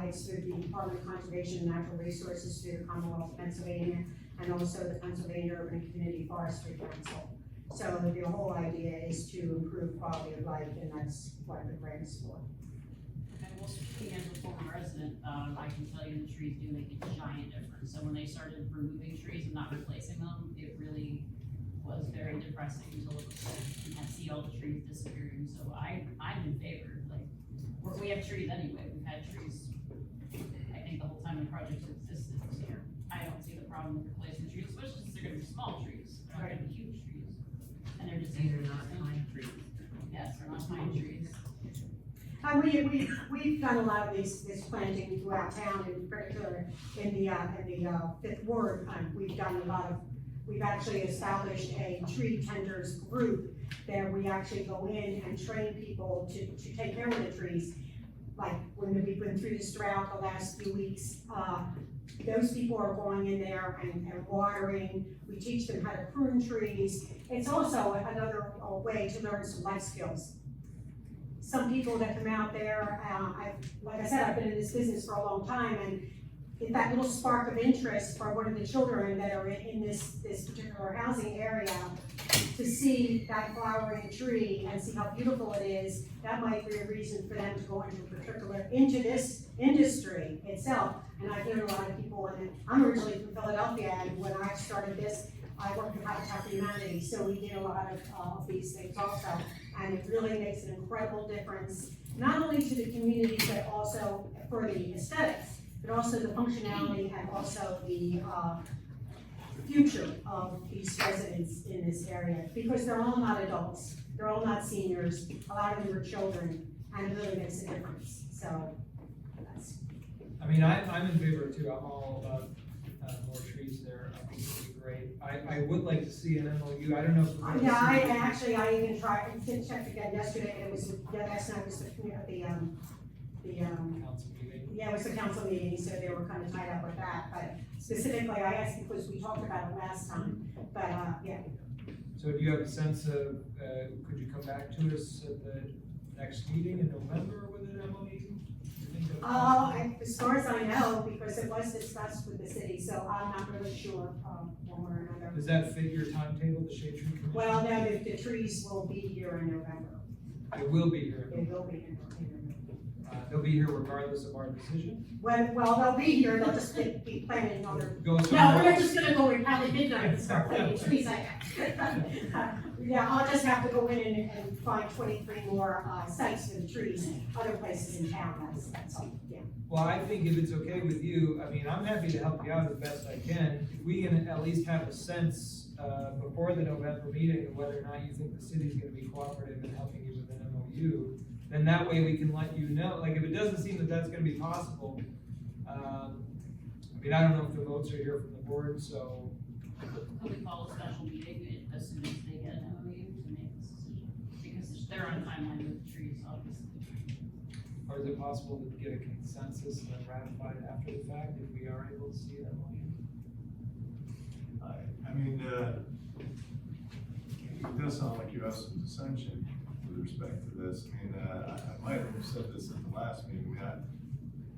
It's through the Department of Conservation and Natural Resources, through the Commonwealth of Pennsylvania, and also the Pennsylvania Urban and Community Forestry Council. So the whole idea is to improve quality of life, and that's what the grant is for. And well, speaking as a former resident, I can tell you the trees do make a giant difference. So when they started removing trees and not replacing them, it really was very depressing to look at and see all the trees disappearing. So I'm in favor, like, we have trees anyway, we've had trees, I think the whole time the project's existed, so I don't see the problem with replacing trees, especially since they're gonna be small trees, they're not gonna be huge trees. And they're just. And they're not pine trees. Yes, they're not pine trees. We've done a lot of this planting throughout town, in particular in the Fifth Ward. We've actually established a tree tenders group that we actually go in and train people to take care of the trees. Like when we've been through this drought the last few weeks, those people are going in there and watering. We teach them how to prune trees. It's also another way to learn some life skills. Some people that come out there, like I said, I've been in this business for a long time, and that little spark of interest for one of the children that are in this particular housing area, to see that flowering tree and see how beautiful it is, that might be a reason for them to go into this industry itself. And I hear a lot of people, and I'm originally from Philadelphia, and when I started this, I worked with Habitat for Humanity, so we did a lot of these things also. And it really makes an incredible difference, not only to the community, but also for the aesthetics, but also the functionality and also the future of these residents in this area, because they're all not adults, they're all not seniors, a lot of them are children, and it really makes a difference, so that's. I mean, I'm in favor too, I'm all about more trees there, I think it would be great. I would like to see an MOU, I don't know if we're gonna Yeah, see- I even tried, I did check again yesterday, and it was, last night was the Council meeting. yeah, it was the council meeting, so they were kind of tied up with that, but specifically, I asked because we talked about it last time, but, yeah. So do you have a sense of, could you come back to us at the next meeting in November with an MOU? You think that- As far as I know, because it was discussed with the city, so I'm not really sure, one way or another. Does that fit your timetable, the Shade Tree Commission? Well, no, the trees will be here in November. It will be here. They will be in November. They'll be here regardless of our decision? Well, they'll be here, they'll just be planting other. Go No, somewhere we're else. just gonna go in probably midnight and start planting trees. Yeah, I'll just have to go in and find 23 more, sites for the trees, other places in town, that's all, yeah. Well, I think if it's okay with you, I mean, I'm happy to help you out as best I can. If we can at least have a sense, before the November meeting of whether or not you think the city's gonna be cooperative in helping you with an MOU, then that way we can let you know, like, if it doesn't seem that that's gonna be possible, I mean, I don't know if the votes are here from the board, so. Could we call a special meeting as soon as they get an MOU to make this decision? Because they're on timeline with the trees, obviously. Or is it possible to get a consensus and then ratify it after the fact if we are able to see that MOU? I mean, it does sound like you have some dissension with respect to this. I mean, I might have said this at the last meeting,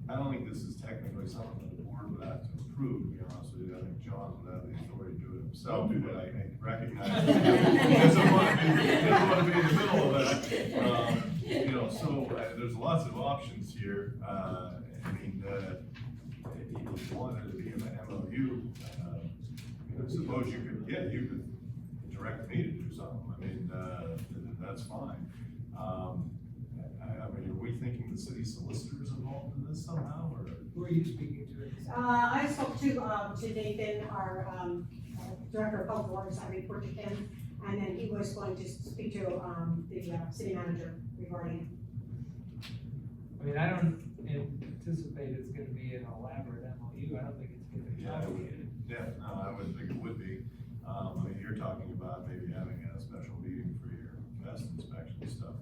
I don't think this is technically something that the board would have to approve, to be honest with you. I think John would have the authority to do it himself, but I recognize he doesn't want to be in the middle of that. You know, so there's lots of options here. I mean, if you wanted to be in the MOU, I suppose you could direct me to do something. I mean, that's fine. I mean, are we thinking the city solicitor's involved in this somehow, or? Who are you speaking to? I spoke to Nathan, our, director of public works, I report to him, and then he was going to speak to, the city manager regarding it. I mean, anticipate it's gonna be an elaborate MOU, I don't think it's gonna be Yeah, it would complicated. Yeah, no, I wouldn't think it would be. I mean, you're talking about maybe having a special meeting for your vest inspection stuff.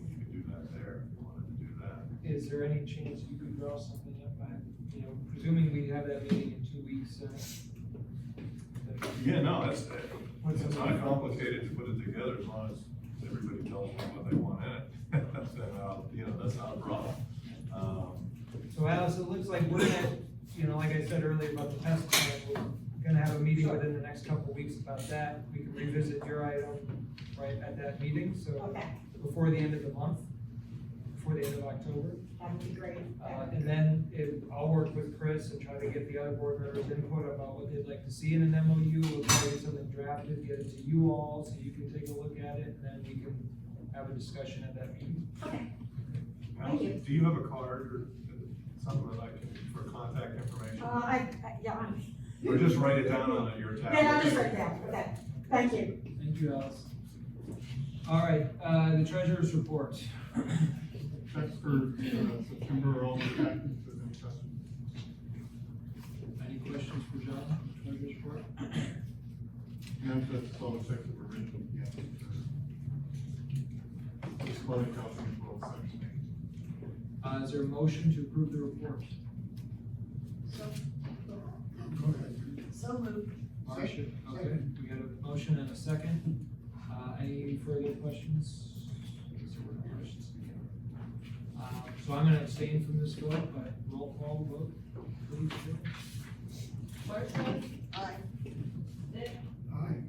You could do that there if you wanted to do that. Is there any chance you could draw something up by, you know, presuming we have that meeting in 2 weeks, Yeah, no, it's What's not the- complicated to put it together as long as everybody tells me what they want in it. Then, you know, that's not a problem. So Alice, it looks like we're gonna, you know, like I said earlier about the test plan, we're gonna have a meeting within the next couple of weeks about that. We can revisit your item right at that meeting, so Okay, before the end of the month, before the end of October. that would be great. And then I'll work with Chris and try to get the other board members' input about what they'd like to see in an MOU. We'll try to get something drafted, get it to you all, so you can take a look at it, and then we can have a discussion at that meeting. Okay, Now, Thank you. do you have a card or something that I can, for contact information? yeah, Or just write it down on your tablet? yeah, I'll just write that, okay, thank you. Thank you, Alice. All right, the treasurer's report. Checks for September are all active, if there's any questions. Any questions for John, treasurer's report? And that's all the checks that were written, yeah. Display accounting as well, section eight. Is there a motion to approve the report? Go ahead. So moved. Motion, okay, we got a motion and a second. Any further questions? I guess there were no questions. So I'm gonna abstain from this vote, but roll call vote, please. Marshall, Aye. Nick, Aye.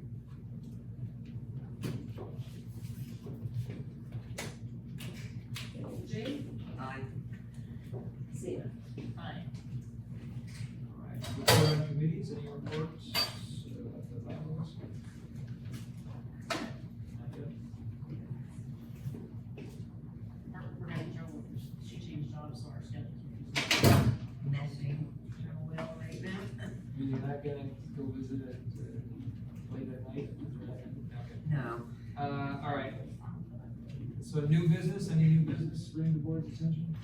Jane, Aye. Zena. Aye. All right, report on committees, any reports? We're gonna Joe, she changed jobs, so our schedule's Messy. well right now. You're not gonna go visit it late at night? Okay. No. All right. So new business, any new business bring the board's attention?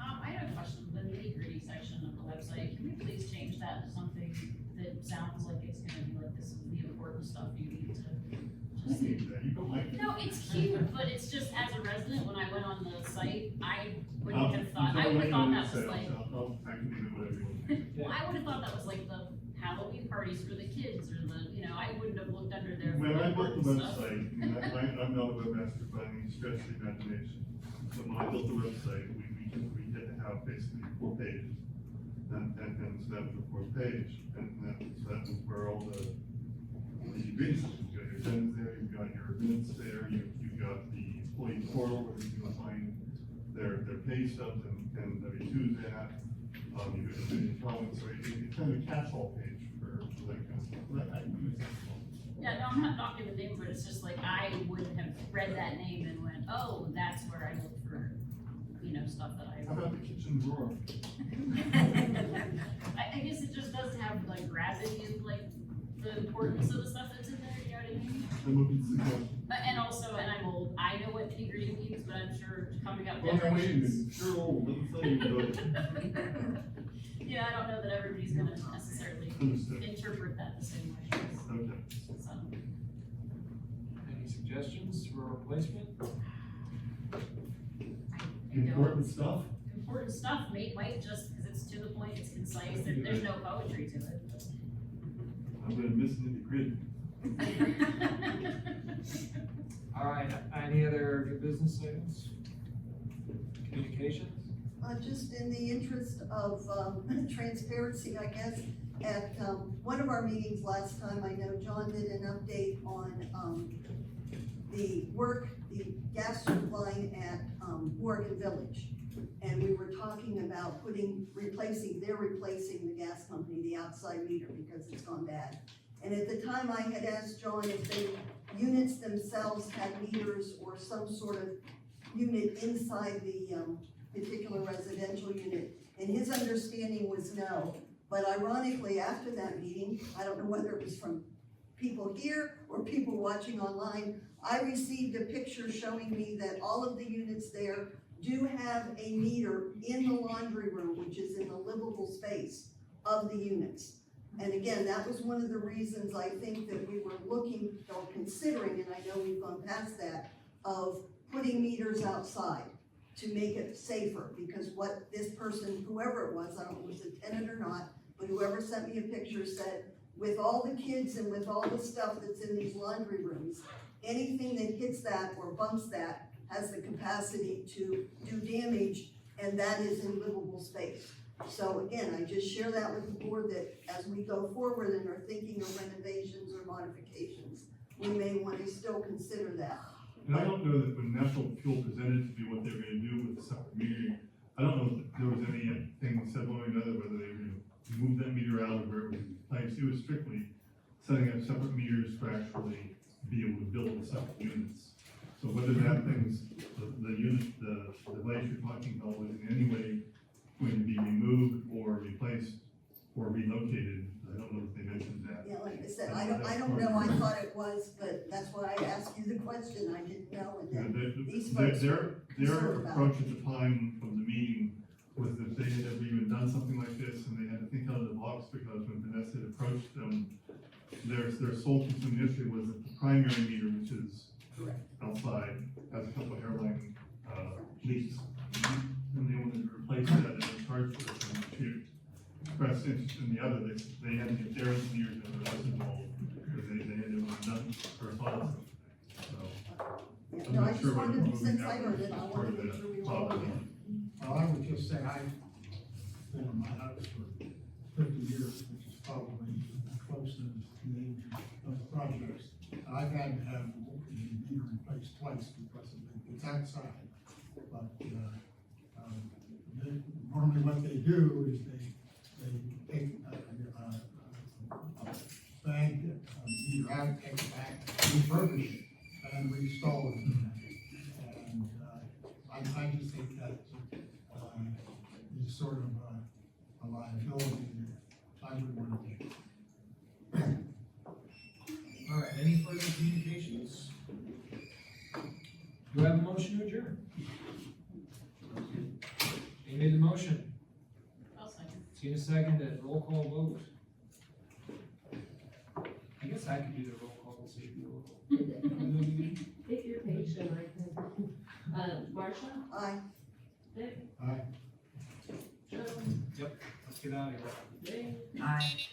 I have a question, the nitty-gritty section of the website, can we please change that to something that sounds like it's gonna be like this is the important stuff you need to just. You don't like it? No, it's cute, but it's just, as a resident, when I went on the site, I wouldn't have thought, I would have thought that was like, I can do whatever you want. well, I would have thought that was like the Halloween parties for the kids, or the, you know, I wouldn't have looked under there for When the I built important the stuff. website, I'm not a webmaster by any stretch of the imagination. So when I built the website, we had to have basically 4 pages. And so that was the 4th page, and so that was where all the business, you've got your agendas there, you've got your minutes there, you've got the employee portal where you can find their pay stubs and W2s at. You've got the comments, so it's kind of a catch-all page for that kind of stuff. Yeah, no, I'm not knocking the name, but it's just like, I wouldn't have read that name and went, oh, that's where I look for, you know, stuff that I. How about the kitchen drawer? I guess it just doesn't have like gravity and like the importance of the stuff that's in there, you know what I mean? I'm looking to suggest. And also, and I'm old, I know what nitty-gritty means, but I'm sure coming up Well, now wait a generations. minute, sure old, let me tell you, Yeah, I don't know that everybody's gonna necessarily Understood. interpret that the same way, Okay. so. Any suggestions for a replacement? Important stuff? Important stuff might just, because it's to the point, it's concise, there's no poetry to it. I'm gonna miss nitty-gritty. All right, any other new business items? Communications? Just in the interest of, transparency, I guess, at, one of our meetings last time, I know John did an update on, the gas line at, Oregon Village. And we were talking about replacing the gas company, the outside meter, because it's gone bad. And at the time, I had asked John if the units themselves had meters or some sort of unit inside the, particular residential unit, and his understanding was no. But ironically, after that meeting, I don't know whether it was from people here or people watching online, I received a picture showing me that all of the units there do have a meter in the laundry room, which is in the livable space of the units. And again, that was one of the reasons I think that we were looking or considering, and I know we've gone past that, of putting meters outside to make it safer, because what this person, whoever it was, I don't know if it was a tenant or not, but whoever sent me a picture said, with all the kids and with all the stuff that's in these laundry rooms, anything that hits that or bumps that has the capacity to do damage, and that is in livable space. So again, I just share that with the board, that as we go forward and are thinking of renovations or modifications, we may want to still consider that. And I don't know that when National Fuel presented to me what they were gonna do with the separate metering, I don't know if there was anything said one way or another, whether they were gonna move that meter out or where it was placed. It was strictly setting up separate meters to actually be able to build the separate units. So whether that thing's, the unit, the device you're talking about was in any way going to be removed or replaced or relocated, I don't know if they mentioned that. Yeah, like I said, I don't know, I thought it was, but that's why I asked you the question, I didn't know, and Yeah, then these folks their concerned about approach at the time of the meeting was that they had never even done something like this, and they had to think out of the box, because when Vanessa had approached them, their sole consuming issue was that the primary meter, which is outside, has a couple of hairline, leaks. And they wanted to replace that and charge for it, and she expressed interest in the other, they had to get their engineers and the rest involved, because they had to have done or thought of something, so. yeah, I'm no, I not just sure wanted, what since moving I that heard was it, I part wanted of to make the sure we were problem. all in. Well, I would just say I've been in my house for 50 years, which is probably close to the age of the projects. I've had to have the meter replaced twice because of it's outside. But, normally what they do is they take a bag, meter out, take it back, refurbish it, and reinstall it. And, I just think that, is sort of a liability that I would want to take. All right, any further communications? Do I have a motion to adjourn? They made the motion, I'll second. Tina seconded, roll call vote. I guess I could do the roll call to save you a little. If you're patient, I can. Marcia? Aye. Dick? Aye. Joe? Let's get out of here. Ray? Aye.